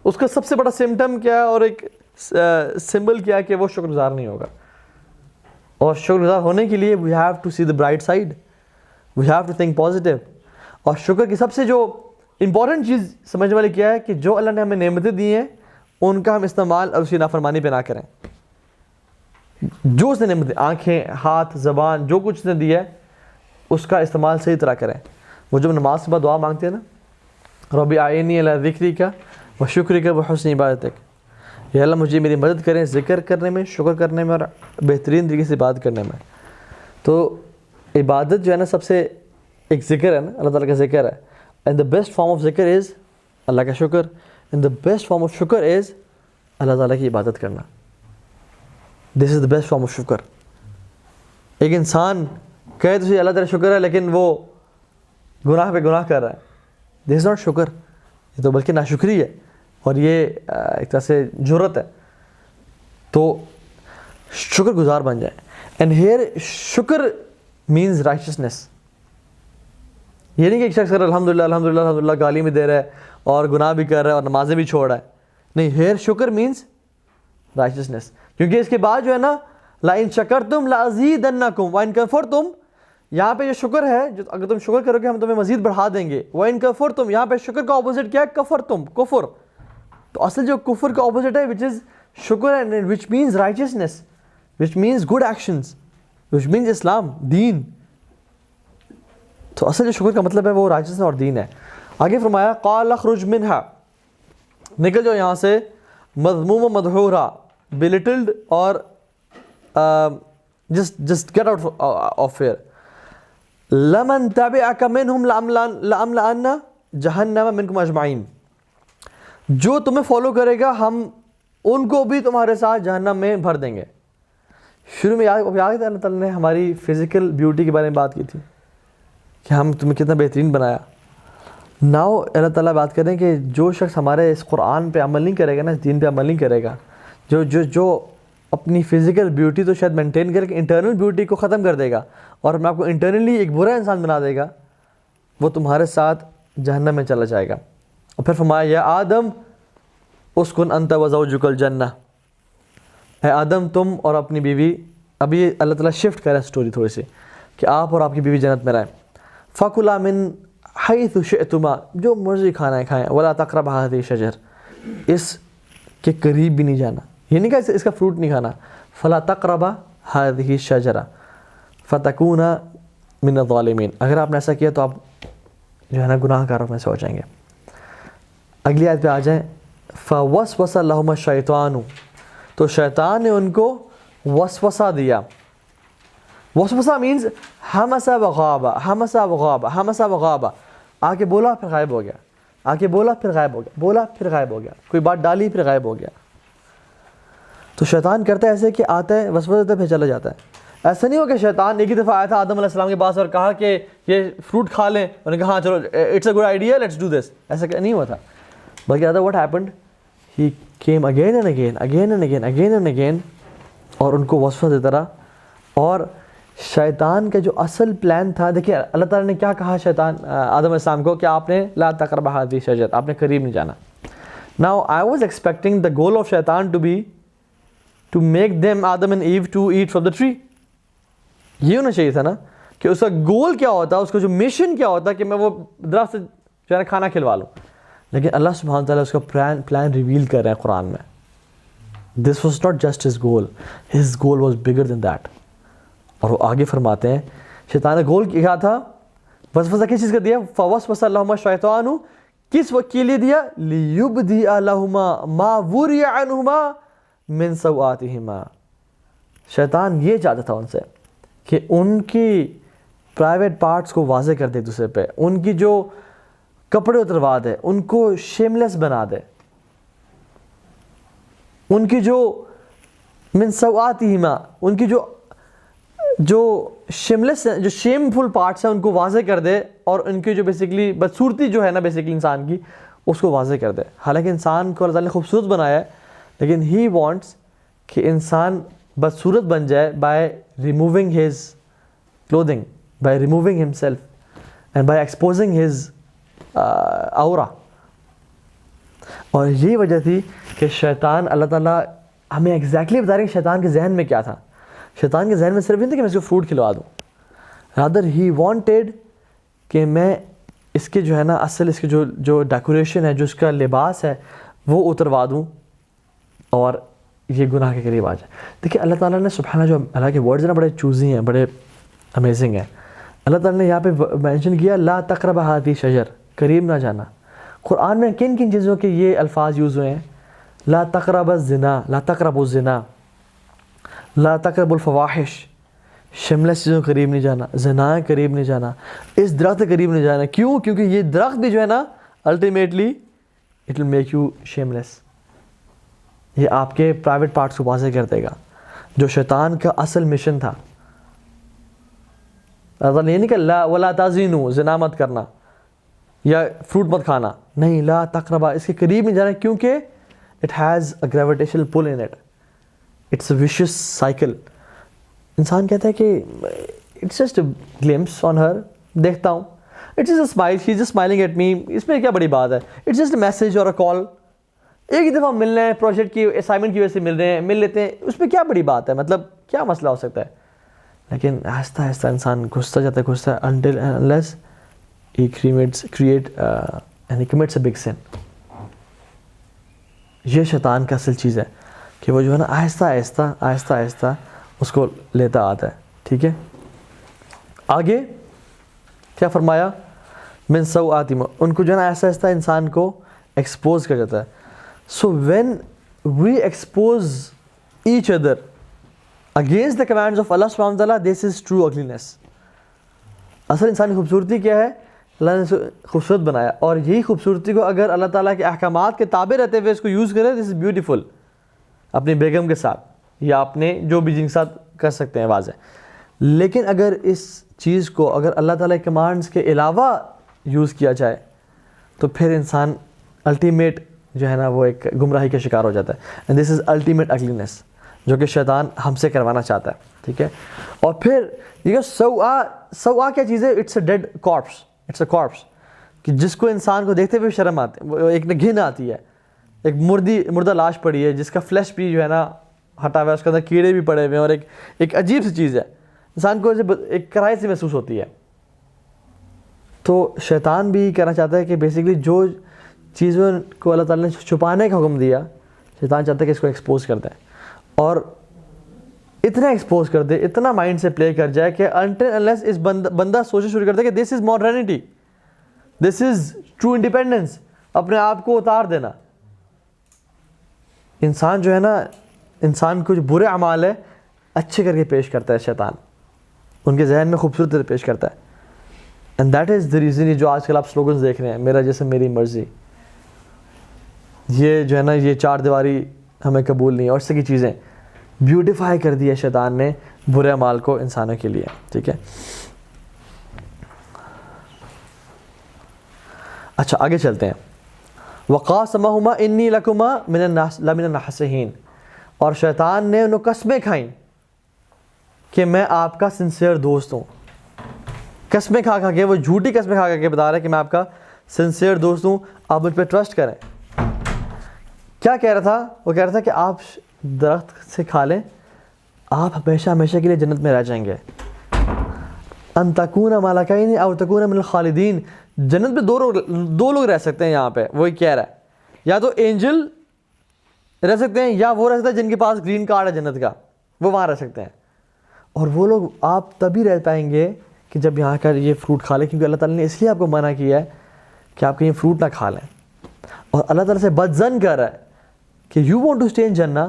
اس کا سب سے بڑا سمٹم کیا ہے اور ایک سمبل کیا ہے کہ وہ شکر گزار نہیں ہوگا. اور شکر گزار ہونے کے لیے we have to see the bright side, we have to think positive. اور شکر کی سب سے جو امپورٹنٹ چیز سمجھنے والی کیا ہے کہ جو اللہ نے ہمیں نعمتیں دی ہیں ان کا ہم استعمال اور اسی نافرمانی پہ نہ کریں. جو اس نے نعمتیں, آنکھیں, ہاتھ, زبان, جو کچھ اس نے دیا ہے اس کا استعمال صحیح طرح کریں. وہ جب نماز کے بعد دعا مانگتے ہیں نا, رب اعینی علی ذکرک و شکرک و حسن عبادتک, یا اللہ مجھے میری مدد کریں ذکر کرنے میں, شکر کرنے میں اور بہترین طریقے سے عبادت کرنے میں. تو عبادت جو ہے نا سب سے ایک ذکر ہے نا, اللہ تعالیٰ کا ذکر ہے. And the best form of ذکر از اللہ کا شکر, and the best form of شکر از اللہ تعالیٰ کی عبادت کرنا. دس از دا بیسٹ فارم آف شکر. ایک انسان کہے تو اللہ تعالیٰ شکر ہے لیکن وہ گناہ پہ گناہ کر رہا ہے, دس از ناٹ شکر, یہ تو بلکہ ناشکری ہے اور یہ ایک طرح سے جرت ہے. تو شکر گزار بن جائے. اینڈ ہیئر شکر مینز رائچسنس. یہ نہیں کہ ایک شخص الحمدللہ الحمدللہ الحمدللہ گالی بھی دے رہا ہے اور گناہ بھی کر رہا ہے اور نمازیں بھی چھوڑ رہا ہے. نہیں, ہیئر شکر مینز رائچسنس. کیونکہ اس کے بعد جو ہے نا لَإِن شَكَرْتُمْ لَأَزِيدَنَّكُمْ وَإِن كَفَرْتُمْ, یہاں پہ جو شکر ہے, جو اگر تم شکر کرو گے ہم تمہیں مزید بڑھا دیں گے. وَإِن كَفَرْتُمْ, یہاں پہ شکر کا اپوزٹ کیا ہے؟ کفرتم, کفر. تو اصل جو کفر کا اپوزٹ ہے which is شکر ہے, which means righteousness, which means good actions, which means اسلام, دین. تو اصل جو شکر کا مطلب ہے وہ righteousness اور دین ہے. آگے فرمایا قال اخرج منها, نکل جاؤ یہاں سے, مذموم و مدحورا, belittled اور just get out of here. لمن تبعك منهم لأملأن جہنم منکم اجمعین, جو تمہیں فالو کرے گا ہم ان کو بھی تمہارے ساتھ جہنم میں بھر دیں گے. شروع میں یاد ہے اللہ تعالیٰ نے ہماری فزیکل بیوٹی کے بارے میں بات کی تھی کہ ہم تمہیں کتنا بہترین بنایا. ناؤ اللہ تعالیٰ بات کریں کہ جو شخص ہمارے اس قرآن پہ عمل نہیں کرے گا نا, اس دین پہ عمل نہیں کرے گا, جو اپنی فزیکل بیوٹی تو شاید مینٹین کر کے انٹرنل بیوٹی کو ختم کر دے گا اور اپنے آپ کو انٹرنلی ایک برا انسان بنا دے گا, وہ تمہارے ساتھ جہنم میں چلا جائے گا. اور پھر فرمایا یا آدم اسکن انت وزوجک الجنہ, اے آدم تم اور اپنی بیوی, ابھی اللہ تعالیٰ شفٹ کرے سٹوری تھوڑی سی کہ آپ اور آپ کی بیوی جنت میں رہیں. فَكُلَا مِنْ حَيْثُ شِئْتُمَا, جو مرضی کھانا ہے کھائیں. وَلَا تَقْرَبَ هَذِهِ الشَّجَرَ, اس کے قریب بھی نہیں جانا, یہ نہیں کہ اس کا فروٹ نہیں کھانا. فَلَا تَقْرَبَ هَذِهِ الشَّجَرَ فَتَكُونَ مِنَ الظَّالِمِينَ, اگر آپ نے ایسا کیا تو آپ جو ہے نا گناہ کاروں میں سے ہو جائیں گے. اگلی آیت پہ آ جائیں. فَوَسْوَسَ لَهُمَ الشَّيْطَانُ, تو شیطان نے ان کو وسوسہ دیا. وسوسہ مینز ہمسا وغابا, ہمسا وغابا, ہمسا وغابا, آ کے بولا پھر غائب ہو گیا, آ کے بولا پھر غائب ہو گیا, بولا پھر غائب ہو گیا, کوئی بات ڈالی پھر غائب ہو گیا. تو شیطان کرتا ہے ایسے کہ آتا ہے وسوسہ دیتا ہے پھر چلا جاتا ہے. ایسا نہیں ہو کہ شیطان ایک ہی دفعہ آیا تھا آدم علیہ السلام کے پاس اور کہا کہ یہ فروٹ کھا لیں, انہوں نے کہا ہاں چلو it's a good idea let's do this, ایسا نہیں ہوا تھا. بلکہ other what happened, he came again and again, again and again, again and again, اور ان کو وسوسہ دیتا رہا. اور شیطان کا جو اصل پلان تھا, دیکھیے اللہ تعالیٰ نے کیا کہا شیطان آدم علیہ السلام کو کہ آپ نے لا تقرب هذه الشجرة, آپ نے قریب نہیں جانا. Now I was expecting the goal of shaitan to be to make them Adam and Eve to eat from the tree. یہ ہونا چاہیے تھا نا کہ اس کا گول کیا ہوتا, اس کا جو مشن کیا ہوتا کہ میں وہ درخت سے جو ہے نا کھانا کھلوا لوں. لیکن اللہ سبحانہ وتعالیٰ اس کا پلان ریویل کر رہے ہیں قرآن میں. This was not just his goal, his goal was bigger than that. اور وہ آگے فرماتے ہیں شیطان کا گول کیا تھا, وسوسہ کس چیز کا دیا؟ فَوَسْوَسَ لَهُمَا الشَّيْطَانُ, کس وقت کے لیے دیا؟ لِيُبْدِئَ لَهُمَا مَا وُرِيَ عَنْهُمَا مِنْ سَوْآتِهِمَا. شیطان یہ چاہتا تھا ان سے کہ ان کی پرائیویٹ پارٹس کو واضح کر دے ایک دوسرے پہ, ان کی جو کپڑے اتروا دے, ان کو شیملیس بنا دے, ان کی جو من سوآتہما, ان کی جو شیملیس جو شیمفل پارٹس ہیں ان کو واضح کر دے, اور ان کی جو بیسیکلی بدصورتی جو ہے نا بیسیکلی انسان کی, اس کو واضح کر دے. حالانکہ انسان کو اللہ تعالیٰ نے خوبصورت بنایا ہے, لیکن ہی وانٹس کہ انسان بدصورت بن جائے by removing his clothing, by removing himself and by exposing his aura. اور یہ وجہ تھی کہ شیطان, اللہ تعالیٰ ہمیں ایگزیکٹلی بتا رہے ہیں کہ شیطان کے ذہن میں کیا تھا. شیطان کے ذہن میں صرف نہیں تھا کہ میں اس کو فروٹ کھلوا دوں, رادر ہی وانٹیڈ کہ میں اس کے جو ہے نا اصل اس کے جو ڈیکوریشن ہے, جو اس کا لباس ہے وہ اتروا دوں اور یہ گناہ کے قریب آ جائے. دیکھیں اللہ تعالیٰ نے سبحانہ, جو اللہ کے ورڈز ہیں نا بڑے چوزی ہیں, بڑے امیزنگ ہیں. اللہ تعالیٰ نے یہاں پہ مینشن کیا لا تقرب هذه الشجر, قریب نہ جانا. قرآن میں کن کن چیزوں کے یہ الفاظ یوز ہوئے ہیں؟ لا تقرب الزنا, لا تقرب الزنا, لا تقرب الفواحش, شملس چیزوں کے قریب نہیں جانا, زنا قریب نہیں جانا, اس درخت کے قریب نہیں جانا. کیوں؟ کیونکہ یہ درخت بھی جو ہے نا ultimately it will make you shameless, یہ آپ کے پرائیویٹ پارٹس کو واضح کر دے گا, جو شیطان کا اصل مشن تھا. اللہ یہ نہیں کہ لا ولا تزنوا, زنا مت کرنا یا فروٹ مت کھانا, نہیں, لا تقربا, اس کے قریب نہیں جانا, کیونکہ it has a gravitational pull in it, it's a vicious cycle. انسان کہتا ہے کہ it's just a glimpse on her, دیکھتا ہوں, it's just a smile, she is just smiling at me, اس میں کیا بڑی بات ہے, اٹس جسٹ اے میسج اور اے کال, ایک ہی دفعہ مل رہے ہیں, پروجیکٹ کی اسائنمنٹ کی وجہ سے مل رہے ہیں, مل لیتے ہیں, اس میں کیا بڑی بات ہے, مطلب کیا مسئلہ ہو سکتا ہے. لیکن آہستہ آہستہ انسان گھستا جاتا ہے, گھستا ہے, until and unless he commits a big sin. یہ شیطان کا اصل چیز ہے کہ وہ جو ہے نا آہستہ آہستہ آہستہ آہستہ اس کو لیتا آتا ہے. ٹھیک ہے, آگے کیا فرمایا, من سوآتہم, ان کو جو ہے نا آہستہ آہستہ انسان کو ایکسپوز کر جاتا ہے. So when we expose each other against the commands of Allah سبحانہ وتعالیٰ, دس از ٹرو اگلینس. اصل انسان کی خوبصورتی کیا ہے, اللہ نے اسے خوبصورت بنایا, اور یہی خوبصورتی کو اگر اللہ تعالیٰ کے احکامات کے تابع رہتے ہوئے اس کو یوز کرے, دس از بیوٹیفل. اپنی بیگم کے ساتھ یا اپنے جو بھی جن کے ساتھ کر سکتے ہیں واضح. لیکن اگر اس چیز کو اگر اللہ تعالیٰ کے کمانڈز کے علاوہ یوز کیا جائے تو پھر انسان الٹیمیٹ جو ہے نا وہ ایک گمراہی کا شکار ہو جاتا ہے. اینڈ دس از الٹیمیٹ اگلینس جو کہ شیطان ہم سے کروانا چاہتا ہے. ٹھیک ہے, اور پھر یہ سوا کیا چیز ہے, it's a dead corpse, it's a corpse کہ جس کو انسان کو دیکھتے ہوئے شرم آتی ہے, ایک گھن آتی ہے, ایک مردہ لاش پڑی ہے جس کا فلیش بھی جو ہے نا ہٹا ہوا ہے, اس کے اندر کیڑے بھی پڑے ہوئے ہیں, اور ایک عجیب سی چیز ہے, انسان کو ایک کراہی سی محسوس ہوتی ہے. تو شیطان بھی کہنا چاہتا ہے کہ بیسیکلی جو چیزوں کو اللہ تعالیٰ نے چھپانے کا حکم دیا, شیطان چاہتا ہے کہ اس کو ایکسپوز کر دیں, اور اتنا ایکسپوز کر دے, اتنا مائنڈ سے پلے کر جائے کہ until unless اس بندہ سوچنا شروع کرتا ہے کہ this is modernity, this is true independence, اپنے آپ کو اتار دینا. انسان جو ہے نا, انسان کو جو برے اعمال ہے اچھے کر کے پیش کرتا ہے شیطان, ان کے ذہن میں خوبصورت طرح پیش کرتا ہے. And that is the reason, جو آج کل آپ سلوگنز دیکھ رہے ہیں, میرا جسم میری مرضی, یہ جو ہے نا یہ چار دیواری ہمیں قبول نہیں ہے, اور اس کی چیزیں بیوٹیفائی کر دی ہے شیطان نے برے اعمال کو انسانوں کے لیے. ٹھیک ہے, اچھا آگے چلتے ہیں. وقاسمہما انی لکما لمن الناصحین, اور شیطان نے انہوں قسمیں کھائیں کہ میں آپ کا سنسیئر دوست ہوں. قسمیں کھا کے, وہ جھوٹی قسمیں کھا کے بتا رہا ہے کہ میں آپ کا سنسیئر دوست ہوں, آپ مجھ پہ ٹرسٹ کریں. کیا کہہ رہا تھا, وہ کہہ رہا تھا کہ آپ درخت سے کھا لیں, آپ ہمیشہ ہمیشہ کے لیے جنت میں رہ جائیں گے. ان تکون ملکین او تکون من الخالدین, جنت میں دو لوگ رہ سکتے ہیں یہاں پہ. وہی کہہ رہا ہے, یا تو اینجل رہ سکتے ہیں, یا وہ رہ سکتے ہیں جن کے پاس گرین کارڈ ہے جنت کا, وہ وہاں رہ سکتے ہیں. اور وہ لوگ آپ تبھی رہ پائیں گے کہ جب یہاں کا یہ فروٹ کھا لیں, کیونکہ اللہ تعالیٰ نے اس لیے آپ کو منع کیا ہے کہ آپ کہیں فروٹ نہ کھا لیں. اور اللہ تعالیٰ سے بد ظن کر رہا ہے کہ you want to stay in جنہ,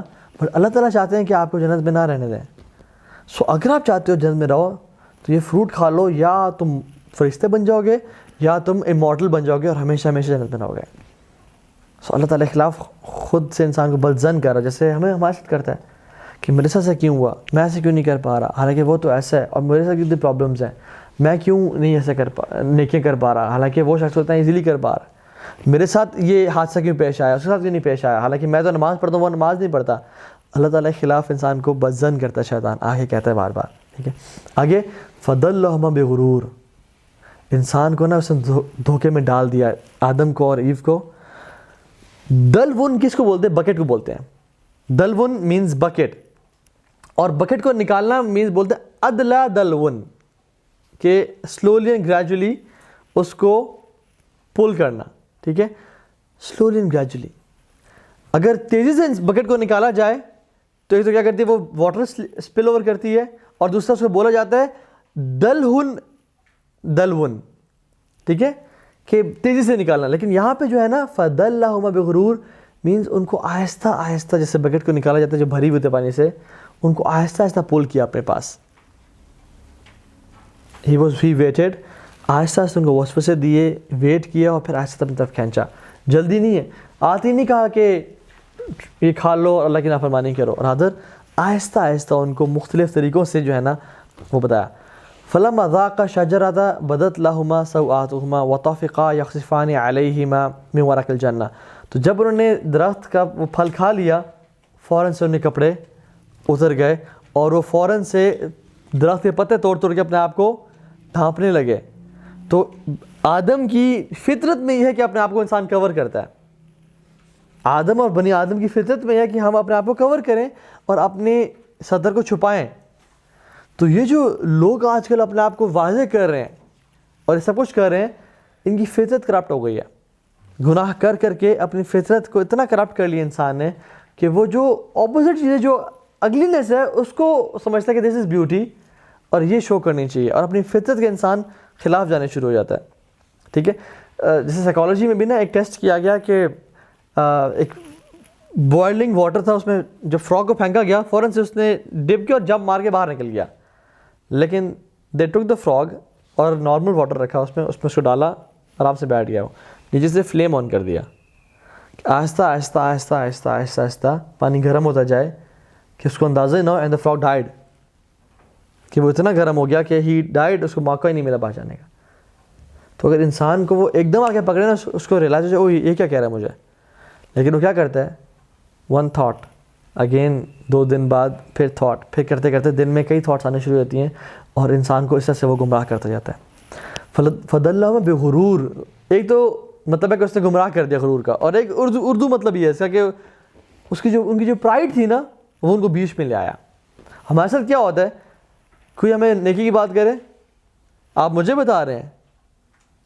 بٹ اللہ تعالیٰ چاہتے ہیں کہ آپ کو جنت میں نہ رہنے دیں. سو اگر آپ چاہتے ہو جنت میں رہو تو یہ فروٹ کھا لو, یا تم فرشتے بن جاؤ گے یا تم امورٹل بن جاؤ گے اور ہمیشہ ہمیشہ جنت میں رہو گے. سو اللہ تعالیٰ کے خلاف خود سے انسان کو بد ظن کر رہا ہے, جیسے ہمیں ہمارے ساتھ کرتا ہے کہ میرے ساتھ سے کیوں ہوا, میں ایسے کیوں نہیں کر پا رہا, حالانکہ وہ تو ایسا ہے, اور میرے ساتھ کتنی پرابلمس ہیں, میں کیوں نہیں ایسے نیکیاں کر پا رہا, حالانکہ وہ شخص ہوتا ہے ایزیلی کر پا رہا. میرے ساتھ یہ حادثہ کیوں پیش آیا, اس کے ساتھ کیوں نہیں پیش آیا, حالانکہ میں تو نماز پڑھتا ہوں, وہ نماز نہیں پڑھتا. اللہ تعالیٰ کے خلاف انسان کو بد ظن کرتا ہے شیطان, آگے کہتا ہے بار بار. ٹھیک ہے, آگے فَضَلَّهُمَا بِغُرُورٍ, انسان کو نا اس نے دھوکے میں ڈال دیا, آدم کو اور ایو کو. دلون کس کو بولتے ہیں, بکٹ کو بولتے ہیں. دلون مینز بکٹ, اور بکٹ کو نکالنا مینز بولتے ہیں ادلا دلون, کہ سلولی اینڈ گریجولی اس کو پل کرنا. ٹھیک ہے, سلولی اینڈ گریجولی. اگر تیزی سے بکٹ کو نکالا جائے تو ایک تو کیا کرتی ہے, وہ واٹر اسپل اوور کرتی ہے, اور دوسرا اس کو بولا جاتا ہے دلون. ٹھیک ہے, کہ تیزی سے نکالنا. لیکن یہاں پہ جو ہے نا فَضَلَّهُمَا بِغُرُورٍ مینز ان کو آہستہ آہستہ, جیسے بکٹ کو نکالا جاتا ہے جو بھری ہوئی ہوتی ہے پانی سے, ان کو آہستہ آہستہ پول کیا اپنے پاس. ہی ویٹڈ, آہستہ آہستہ ان کو وسوسے دیے, ویٹ کیا, اور پھر آہستہ اپنی طرف کھینچا. جلدی نہیں ہے, آتی نہیں کہا کہ یہ کھا لو اور اللہ کی نافرمانی کرو, اور ادھر آہستہ آہستہ ان کو مختلف طریقوں سے جو ہے نا وہ بتایا. فَلَمَّا ذَاقَ الشَّجَرَةَ بَدَتْ لَهُمَا سَوْآتُهُمَا وَطَفِقَا يَخْصِفَانِ عَلَيْهِمَا مِنْ وَرَقِ الْجَنَّةِ, تو جب انہوں نے درخت کا وہ پھل کھا لیا, فوراً سے انہیں کپڑے اتر گئے, اور وہ فوراً سے درخت کے پتے توڑ کے اپنے آپ کو ڈھانپنے لگے. تو آدم کی فطرت میں یہ ہے کہ اپنے آپ کو انسان کور کرتا ہے. آدم اور بنی آدم کی فطرت میں ہے کہ ہم اپنے آپ کو کور کریں اور اپنے صدر کو چھپائیں. تو یہ جو لوگ آج کل اپنے آپ کو واضح کر رہے ہیں اور یہ سب کچھ کر رہے ہیں, ان کی فطرت کرپٹ ہو گئی ہے. گناہ کر کر کے اپنی فطرت کو اتنا کرپٹ کر لیا انسان نے کہ وہ جو اپوزٹ چیزیں, جو اگلینس ہے, اس کو سمجھتا ہے کہ دس از بیوٹی اور یہ شو کرنی چاہیے, اور اپنی فطرت کے انسان خلاف جانے شروع ہو جاتا ہے. ٹھیک ہے, جیسے سائیکالوجی میں بھی نا ایک ٹیسٹ کیا گیا کہ ایک بوائلنگ واٹر تھا, اس میں جب فراگ کو پھینکا گیا فوراً سے اس نے ڈپ کیا اور جمپ مار کے باہر نکل گیا. لیکن دے ٹک دا فراگ اور نارمل واٹر رکھا اس میں اس کو ڈالا, آرام سے بیٹھ گیا, وہ نیچے سے فلیم آن کر دیا. آہستہ آہستہ آہستہ آہستہ آہستہ آہستہ پانی گرم ہوتا جائے کہ اس کو اندازہ ہی نہ ہو, اینڈ دا فراگ ڈائڈ, کہ وہ اتنا گرم ہو گیا کہ ہی ڈائڈ, اس کو موقع ہی نہیں ملا باہر جانے کا. تو اگر انسان کو وہ ایک دم آ کے پکڑے نا, اس کو ریلائز ہو جائے, او یہ کیا کہہ رہا ہے مجھے, لیکن وہ کیا کرتا ہے, ون تھاٹ اگین, 2 دن بعد پھر تھاٹ, پھر کرتے کرتے دن میں کئی تھاٹس آنے شروع ہوتی ہیں اور انسان کو اس طرح سے وہ گمراہ کرتا جاتا ہے. فَضَلَّهُمَ بِغُرُورٍ, ایک تو مطلب ہے کہ اس نے گمراہ کر دیا غرور کا, اور ایک اردو مطلب یہ ہے اس کا کہ اس کی ان کی جو پرائڈ تھی نا وہ ان کو بیچ میں لے آیا. ہمارے ساتھ کیا ہوتا ہے, کوئی ہمیں نیکی کی بات کرے, آپ مجھے بتا رہے ہیں,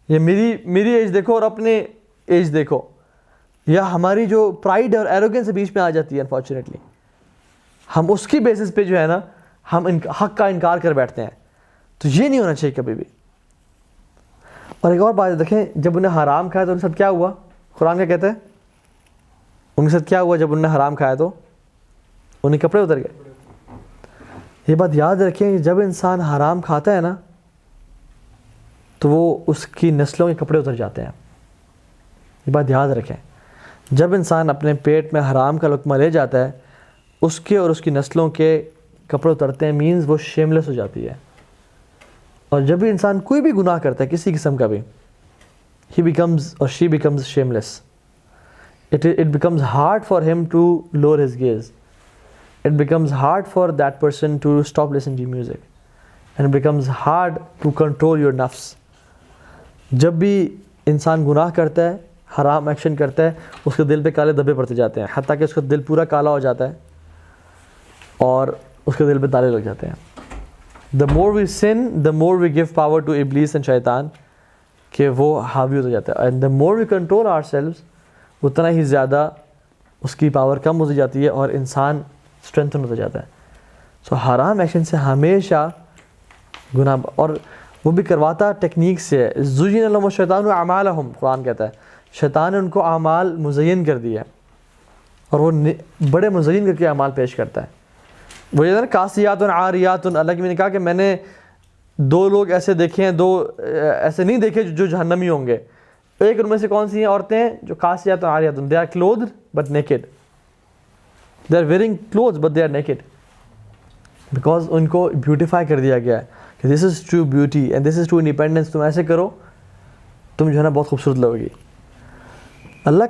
یہ میری ایج دیکھو اور اپنے ایج دیکھو, یا ہماری جو پرائڈ اور ایروگنس بیچ میں آ جاتی ہے انفارچونیٹلی, ہم اس کی بیسس پہ جو ہے نا ہم حق کا انکار کر بیٹھتے ہیں. تو یہ نہیں ہونا چاہیے کبھی بھی. اور ایک اور بات دیکھیں, جب انہیں حرام کھایا تو ان کے ساتھ کیا ہوا, قرآن کیا کہتا ہے, ان کے ساتھ کیا ہوا جب انہوں نے حرام کھایا تو انہیں کپڑے اتر گئے. یہ بات یاد رکھیں, جب انسان حرام کھاتا ہے نا تو وہ اس کی نسلوں کے کپڑے اتر جاتے ہیں. یہ بات یاد رکھیں, جب انسان اپنے پیٹ میں حرام کا لقمہ لے جاتا ہے اس کے اور اس کی نسلوں کے کپڑے اترتے ہیں, مینز وہ شیملیس ہو جاتی ہے. اور جب بھی انسان کوئی بھی گناہ کرتا ہے کسی قسم کا بھی, he becomes or she becomes shameless. It becomes hard for him to lower his gaze. It becomes hard for that person to stop listening to music. And it becomes hard to control your nafs. جب بھی انسان گناہ کرتا ہے, حرام action کرتا ہے, اس کے دل پہ کالے دھبے پڑتے جاتے ہیں, حتیٰ کہ اس کا دل پورا کالا ہو جاتا ہے اور اس کے دل پہ تالے لگ جاتے ہیں. The more we sin, the more we give power to Iblis and شیطان, کہ وہ حاوی ہوتا جاتا ہے. And the more we control ourselves, اتنا ہی زیادہ اس کی پاور کم ہوتی جاتی ہے اور انسان اسٹرینتھن ہوتا جاتا ہے. سو حرام ایکشن سے ہمیشہ گناہ, اور وہ بھی کرواتا ٹیکنیک سے. زُيِّنَ لَهُمُ الشَّيْطَانُ أَعْمَالَهُمْ, قرآن کہتا ہے شیطان نے ان کو اعمال مزین کر دیا اور وہ بڑے مزین کر کے اعمال پیش کرتا ہے. وہ یہ نا کاسیات عاریات, اللہ کی میں نے کہا کہ میں نے 2 لوگ ایسے دیکھے ہیں, 2 ایسے نہیں دیکھے جو جہنمی ہوں گے. ایک ان میں سے کون سی ہیں عورتیں ہیں جو کاسیات عاریات, they are clothed but naked, they are wearing clothes but they are naked, because ان کو بیوٹیفائی کر دیا گیا ہے کہ this is true beauty and this is true independence. تم ایسے کرو تم جو ہے نا بہت خوبصورت لگو گی. اللہ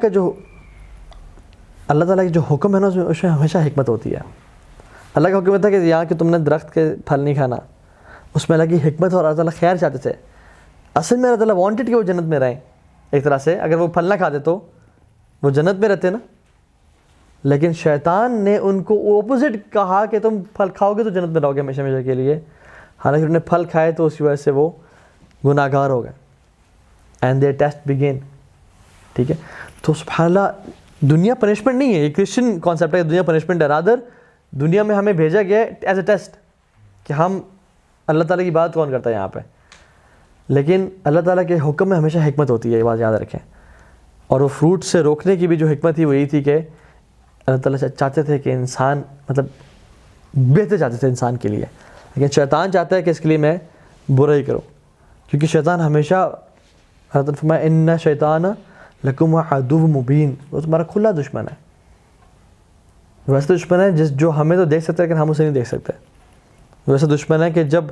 تعالیٰ کی جو حکم ہے نا اس میں ہمیشہ حکمت ہوتی ہے. اللہ کا حکم تھا کہ یہاں کہ تم نے درخت کے پھل نہیں کھانا, اس میں اللہ کی حکمت اور اللہ تعالیٰ خیر چاہتے تھے. اصل میں اللہ تعالیٰ وانٹڈ کہ وہ جنت میں رہیں ایک طرح سے, اگر وہ پھل نہ کھاتے تو وہ جنت میں رہتے نا. لیکن شیطان نے ان کو اپوزٹ کہا کہ تم پھل کھاؤ گے تو جنت میں رہو گے ہمیشہ ہمیشہ کے لیے, حالانکہ انہوں نے پھل کھائے تو اس کی وجہ سے وہ گناہ گار ہو گئے. And there test begin. ٹھیک ہے, تو سبحان اللہ, دنیا پنشمنٹ نہیں ہے, یہ کرسچن کانسیپٹ ہے, دنیا پنشمنٹ ہے. رادر دنیا میں ہمیں بھیجا گیا ہے ایز اے ٹیسٹ کہ ہم اللہ تعالیٰ کی بات کون کرتا ہے یہاں پہ. لیکن اللہ تعالیٰ کے حکم میں ہمیشہ حکمت ہوتی ہے, یہ بات یاد رکھیں. اور وہ فروٹ سے روکنے کی بھی جو حکمت تھی وہ یہی تھی کہ اللہ تعالیٰ چاہتے تھے کہ انسان مطلب بہتر چاہتے تھے انسان کے لیے, لیکن شیطان چاہتا ہے کہ اس کے لیے میں برا ہی کروں, کیونکہ شیطان ہمیشہ, اللہ تعالیٰ فرمایا ان شیطان لکم عدو مبین, وہ تمہارا کھلا دشمن ہے. ویسے دشمن ہے جو ہمیں تو دیکھ سکتا ہے لیکن ہم اسے نہیں دیکھ سکتے. ویسے دشمن ہے کہ جب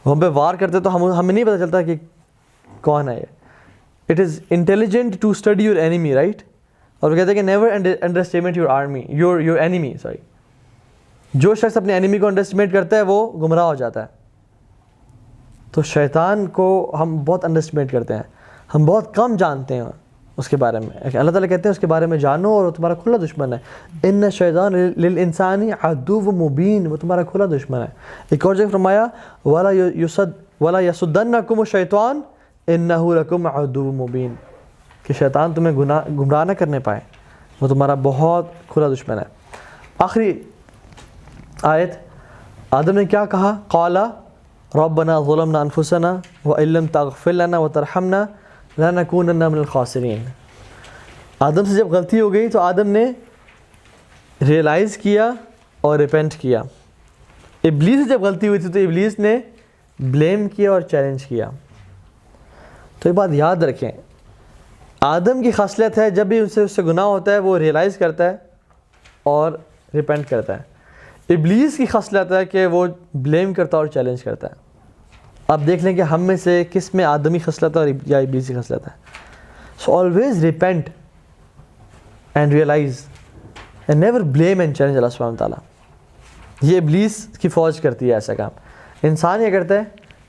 ہم پہ وار کرتے تو ہمیں نہیں پتہ چلتا کہ کون ہے یہ. It is intelligent to study your enemy, right. اور وہ کہتے ہیں کہ never underestimate your, army your, سوری. جو شخص اپنے اینیمی کو انڈر اسٹیمیٹ کرتا ہے وہ گمراہ ہو جاتا ہے. تو شیطان کو ہم بہت انڈر اسٹیمیٹ کرتے ہیں, ہم بہت کم جانتے ہیں اس کے بارے میں. اللہ تعالیٰ کہتے ہیں اس کے بارے میں جانو اور وہ تمہارا کھلا دشمن ہے. ان الشیطان للانسان عدو مبین، وہ تمہارا کھلا دشمن ہے. ایک اور جگہ فرمایا ولا یصدنکم الشیطان انہ لکم عدو مبین، کہ شیطان تمہیں گمراہ نہ کرنے پائے، وہ تمہارا بہت کھلا دشمن ہے. آخری آیت آدم نے کیا کہا؟ قال ربنا ظلمنا انفسنا وان لم تغفر لنا وترحمنا لنکونن من الخاسرین. آدم سے جب غلطی ہو گئی تو آدم نے ریئلائز کیا اور ریپینٹ کیا. ابلیس سے جب غلطی ہوئی تھی تو ابلیس نے بلیم کیا اور چیلنج کیا. تو یہ بات یاد رکھیں، آدم کی خاصیت ہے جب بھی اس سے گناہ ہوتا ہے وہ ریئلائز کرتا ہے اور ریپینٹ کرتا ہے. ابلیس کی خاصیت ہے کہ وہ بلیم کرتا ہے اور چیلنج کرتا ہے. آپ دیکھ لیں کہ ہم میں سے کس میں آدمی خصلت ہے اور یا ابلیسی خصلت ہے. So always repent and realise and never blame and challenge Allah سبحانہ تعالیٰ. یہ ابلیس کی فوج کرتی ہے ایسا کام. انسان یہ کرتا ہے،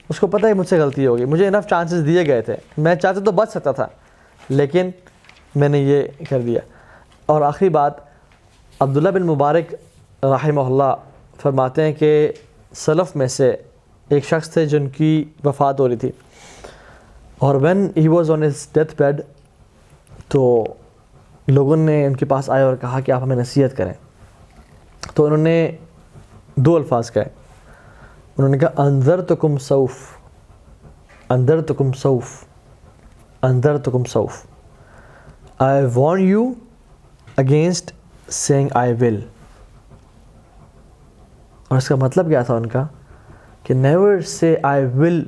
اس کو پتہ ہے مجھ سے غلطی ہوگی، مجھے انف چانسز دیے گئے تھے، میں چاہتا تو بچ سکتا تھا لیکن میں نے یہ کر دیا. اور آخری بات، عبداللہ بن مبارک رحمہ اللہ فرماتے ہیں کہ سلف میں سے ایک شخص تھے جن کی وفات ہو رہی تھی، اور when he was on his death bed تو لوگوں نے ان کے پاس آئے اور کہا کہ آپ ہمیں نصیحت کریں. تو انہوں نے دو الفاظ کہے. انہوں نے کہا انذرتکم سوف، انذرتکم سوف، انذرتکم سوف. I warn you against saying I will. اور اس کا مطلب کیا تھا ان کا کہ never say I will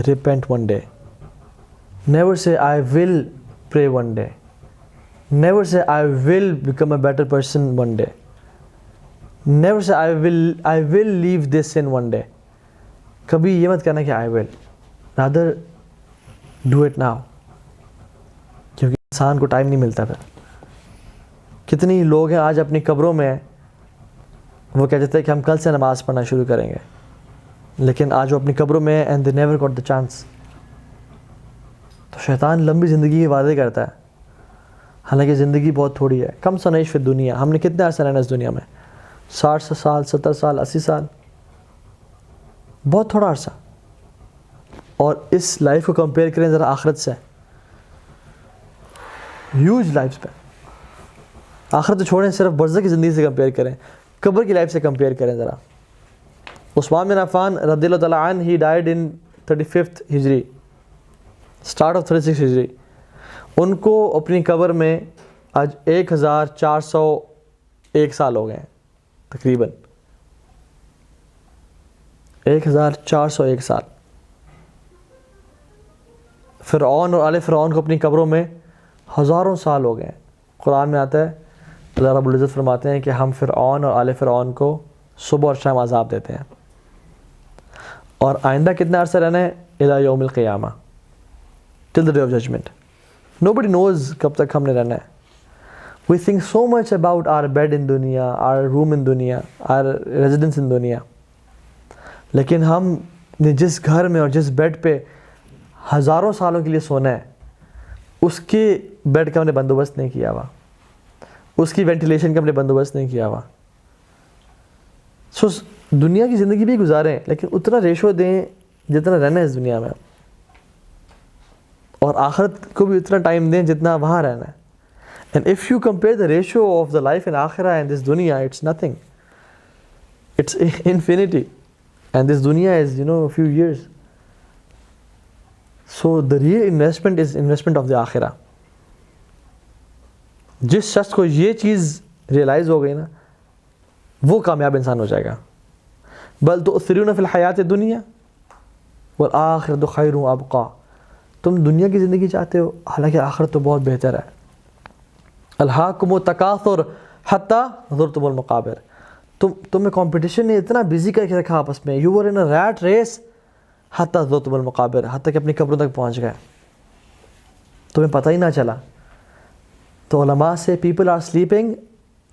repent one day, never say I will pray one day, never say I will become a better person one day, never say I will leave this sin one day. کبھی یہ مت کہنا کہ I will, rather do it now. کیونکہ انسان کو time نہیں ملتا. پھر کتنی لوگ ہیں آج اپنی قبروں میں وہ کہتے تھے کہ ہم کل سے نماز پڑھنا شروع کریں گے، لیکن آج وہ اپنی قبروں میں and they never got the chance. تو شیطان لمبی زندگی کے وعدے کرتا ہے، حالانکہ زندگی بہت تھوڑی ہے. کم سنعیش فی دنیا، ہم نے کتنے عرصہ رہنا اس دنیا میں؟ 60 سال، 70 سال، 80 سال، بہت تھوڑا عرصہ. اور اس لائف کو کمپیئر کریں ذرا آخرت سے، ہیوج لائف پہ. آخرت تو چھوڑیں، صرف برزخ کی زندگی سے کمپیئر کریں، قبر کی لائف سے کمپیئر کریں ذرا. عثمان بن عفان رضی اللہ تعالیٰ عنہ ہی ڈائیڈ ان 35 ہجری، اسٹارٹ آف 36 ہجری. ان کو اپنی قبر میں آج 1401 سال ہو گئے ہیں تقریباً، 1401 سال. فرعون اور آل فرعون کو اپنی قبروں میں ہزاروں سال ہو گئے ہیں. قرآن میں آتا ہے اللہ رب العزت فرماتے ہیں کہ ہم فرعون اور آل فرعون کو صبح اور شام عذاب دیتے ہیں. اور آئندہ کتنا عرصہ رہنا ہے؟ الی یوم القیامہ، till the day of judgment. Nobody knows کب تک ہم نے رہنا ہے. We think so much about our bed in دنیا، آر روم ان دنیا، آر ریزیڈنس ان دنیا، لیکن ہم نے جس گھر میں اور جس بیڈ پہ ہزاروں سالوں کے لیے سونا ہے اس کے بیڈ کا ہم نے بندوبست نہیں کیا ہوا، اس کی وینٹیلیشن کا ہم نے بندوبست نہیں کیا ہوا. سو دنیا کی زندگی بھی گزاریں لیکن اتنا ریشو دیں جتنا رہنا ہے اس دنیا میں، اور آخرت کو بھی اتنا ٹائم دیں جتنا وہاں رہنا ہے. And if you compare the ratio of the life in آخرہ اینڈ دس دنیا، it's nothing, it's infinity, and this دنیا is few years. So the real investment is investment of the آخرہ. جس شخص کو یہ چیز ریئلائز ہو گئی نا وہ کامیاب انسان ہو جائے گا. بل تؤثرون فی الحیات الدنیا والآخرۃ خیر وابقیٰ. تم دنیا کی زندگی چاہتے ہو حالانکہ آخرت تو بہت بہتر ہے. الہاکم التکاثر حتی زرتم المقابر. تمہیں کمپٹیشن نے اتنا بزی کر کے رکھا آپس میں، you were in a rat race حتی زرتم المقابر، حتیٰ کہ اپنی قبروں تک پہنچ گئے، تمہیں پتہ ہی نہ چلا. تو علماء سے people are sleeping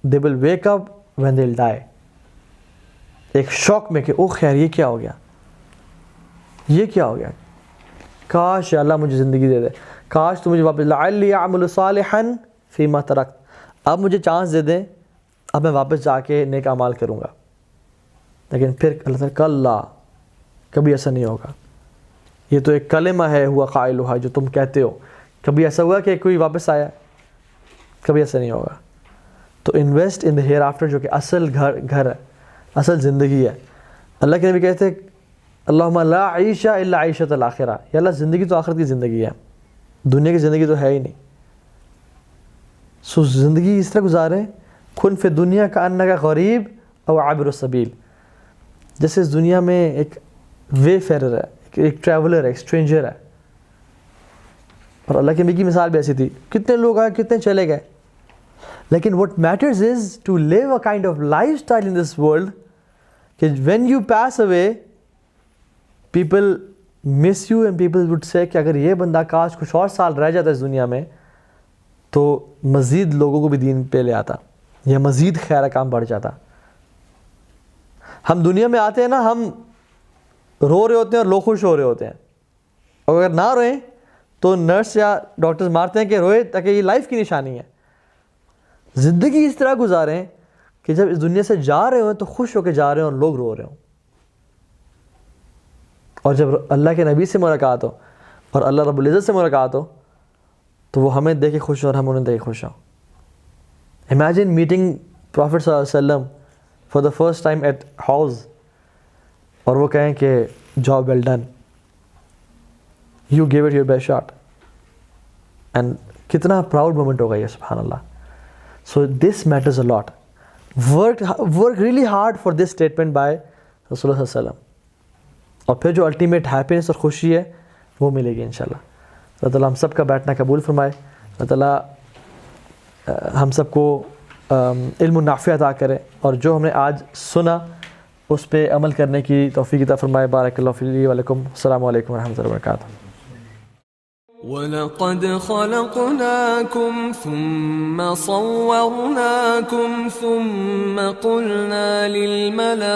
they will wake up when they will die. ایک شوق میں کہ اوہ خیر یہ کیا ہو گیا، یہ کیا ہو گیا، کاش اللہ مجھے زندگی دے دے، کاش تو مجھے واپس لعلی اعمل صالحا فیما ترکت، اب مجھے چانس دے دیں، اب میں واپس جا کے نیک اعمال کروں گا. لیکن پھر اللہ تعالیٰ کلا، کبھی ایسا نہیں ہوگا. یہ تو ایک کلمہ ہے ہوا قائلها جو تم کہتے ہو. کبھی ایسا ہوا کہ کوئی واپس آیا؟ کبھی ایسا نہیں ہوگا. تو invest in the hereafter, جو کہ اصل گھر ہے، اصل زندگی ہے. اللہ کے نبی کہتے ہیں اللہم لا عیش الا عیشۃ الاخرہ، یا اللہ زندگی تو آخرت کی زندگی ہے، دنیا کی زندگی تو ہے ہی نہیں. سو زندگی اس طرح گزاریں، کن فی دنیا کا انک غریب او عابر السبیل، جیسے اس دنیا میں ایک وے فیرر ہے، ایک ٹریولر ہے، ایک اسٹرینجر ہے. اور اللہ کے نبی کی مثال بھی ایسی تھی، کتنے لوگ آئے کتنے چلے گئے. لیکن what matters is to live a kind of lifestyle in this world کہ when you pass away people miss you and people would say کہ اگر یہ بندہ کاش کچھ اور سال رہ جاتا اس دنیا میں تو مزید لوگوں کو بھی دین پہ لے آتا یا مزید خیر کام بڑھ جاتا. ہم دنیا میں آتے ہیں نا، ہم رو رہے ہوتے ہیں اور لوگ خوش ہو رہے ہوتے ہیں، اور اگر نہ روئیں تو نرس یا ڈاکٹرز مارتے ہیں کہ روئے تاکہ یہ لائف کی نشانی ہے. زندگی اس طرح گزاریں کہ جب اس دنیا سے جا رہے ہوں تو خوش ہو کے جا رہے ہوں اور لوگ رو رہے ہوں. اور جب اللہ کے نبی سے ملاقات ہو اور اللہ رب العزت سے ملاقات ہو تو وہ ہمیں دیکھ کے خوش ہو اور ہم انہیں دیکھ کے خوش ہوں. امیجن میٹنگ پروفٹ صلی اللہ علیہ وسلم for the first time at house, اور وہ کہیں کہ job well done, you gave it your best shot, and کتنا پراؤڈ مومنٹ ہوگا یہ، سبحان اللہ. So this matters a lot. Work really hard for this statement by Rasulullah صلی اللہ علیہ وسلم، اور پھر جو الٹیمیٹ ہیپینس اور خوشی ہے وہ ملے گی انشاءاللہ. اللہ تعالیٰ ہم سب کا بیٹھنا قبول فرمائے. اللہ تعالیٰ ہم سب کو علم نافع عطا کرے، اور جو ہم نے آج سنا اس پہ عمل کرنے کی توفیق عطا فرمائے. بارک اللہ فی وعلیکم. السلام علیکم ورحمۃ اللہ وبرکاتہ. وَلَقَدْ خَلَقْنَاكُمْ ثُمَّ صَوَّرْنَاكُمْ ثُمَّ قُلْنَا لِلْمَلَائِكَةِ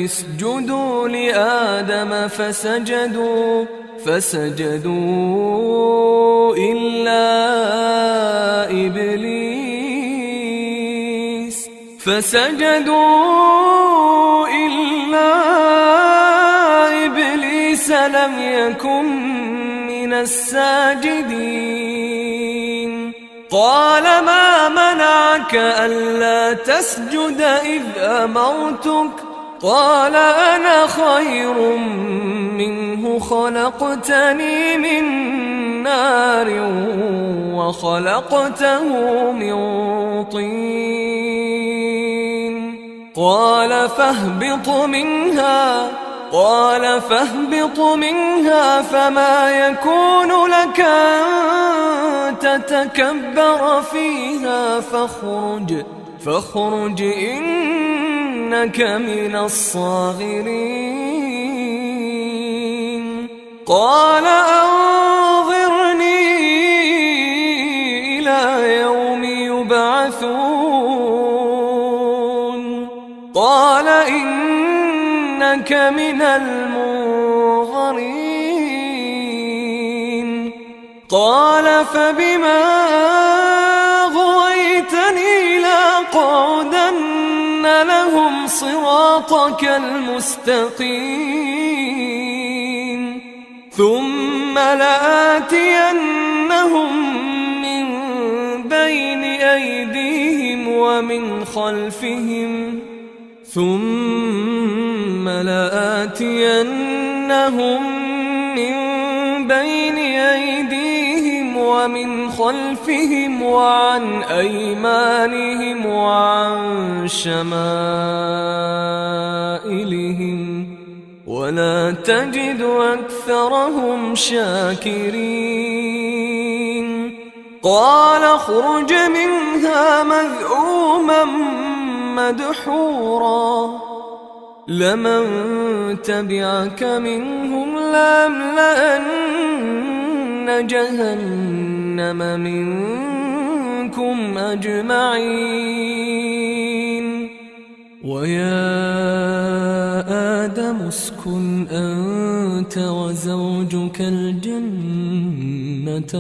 اسْجُدُوا لِآدَمَ فَسَجَدُوا إِلَّا إِبْلِيسَ لم يكن من الساجدين. قال ما منعك ألا تسجد إذ أمرتك؟ قال أنا خير منه خلقتني من نار وخلقته من طين. قال فاهبط منها فما يكون لك أن تتكبر فيها فاخرج إنك من الصاغرين. قال أنظرني إلى يوم يبعثون. قال إنك من المنظرين. قال فبما أغويتني لأقعدن لهم صراطك المستقيم ثم لآتينهم من بين أيديهم ومن خلفهم وعن أيمانهم وعن شمائلهم ولا تجد أكثرهم شاكرين. قال اخرج منها مذءوما مدحورا لمن تبعك منهم لأملأن جهنم منكم أجمعين. ويا آدم اسكن أنت أنت وزوجك الجنة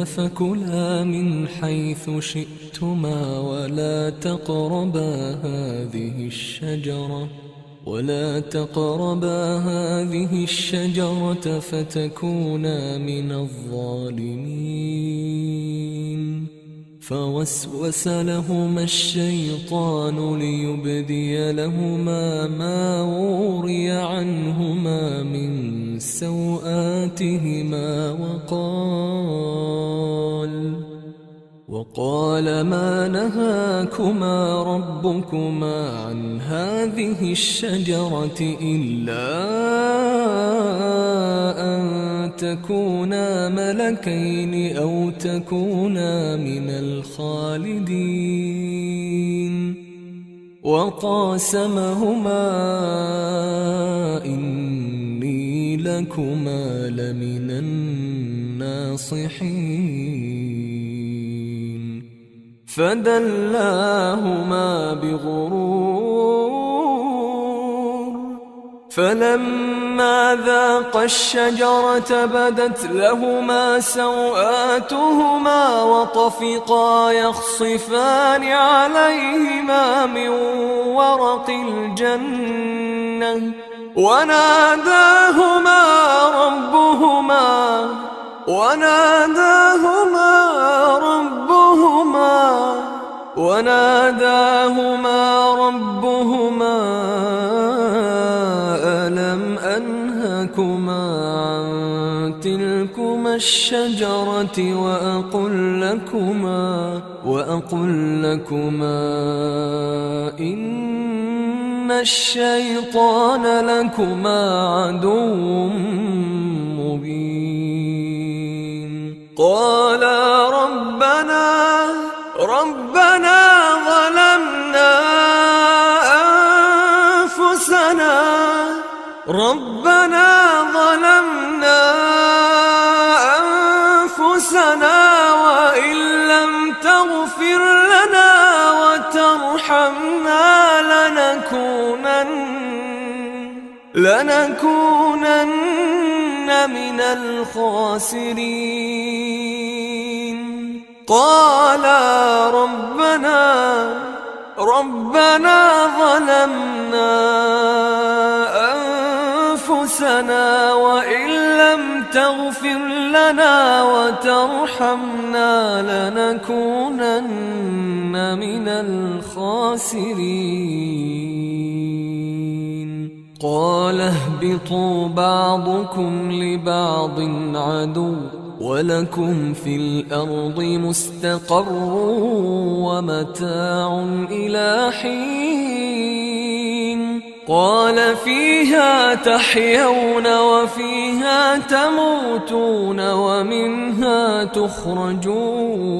فكلا من حيث شئتما ولا تقربا هذه الشجرة فتكونا من الظالمين. فوسوس لهما الشيطان ليبدي لهما ما وري عنهما من سوآتهما وقال ما نهاكما ربكما عن هذه الشجرة إلا أن تكونا ملكين أو تكونا من الخالدين. وقاسمهما إني لكما لمن الناصحين. فدلاهما بغرور فلما ذاقا الشجرة بدت لهما سوآتهما وطفقا يخصفان عليهما من ورق الجنة وناداهما ربهما ألم أنهكما عن تلكما الشجرة وأقل لكما إن الشيطان لكما عدو مبين. قالا ربنا ظلمنا أنفسنا وإن لم تغفر لنا وترحمنا لنكونن من الخاسرين. قالا ربنا ظلمنا أنفسنا وإن لم تغفر لنا وترحمنا لنكونن من الخاسرين. قال اهبطوا بعضكم لبعض عدو ولكم في الأرض مستقر ومتاع إلى حين. قال فيها تحيون وفيها تموتون ومنها تخرجون.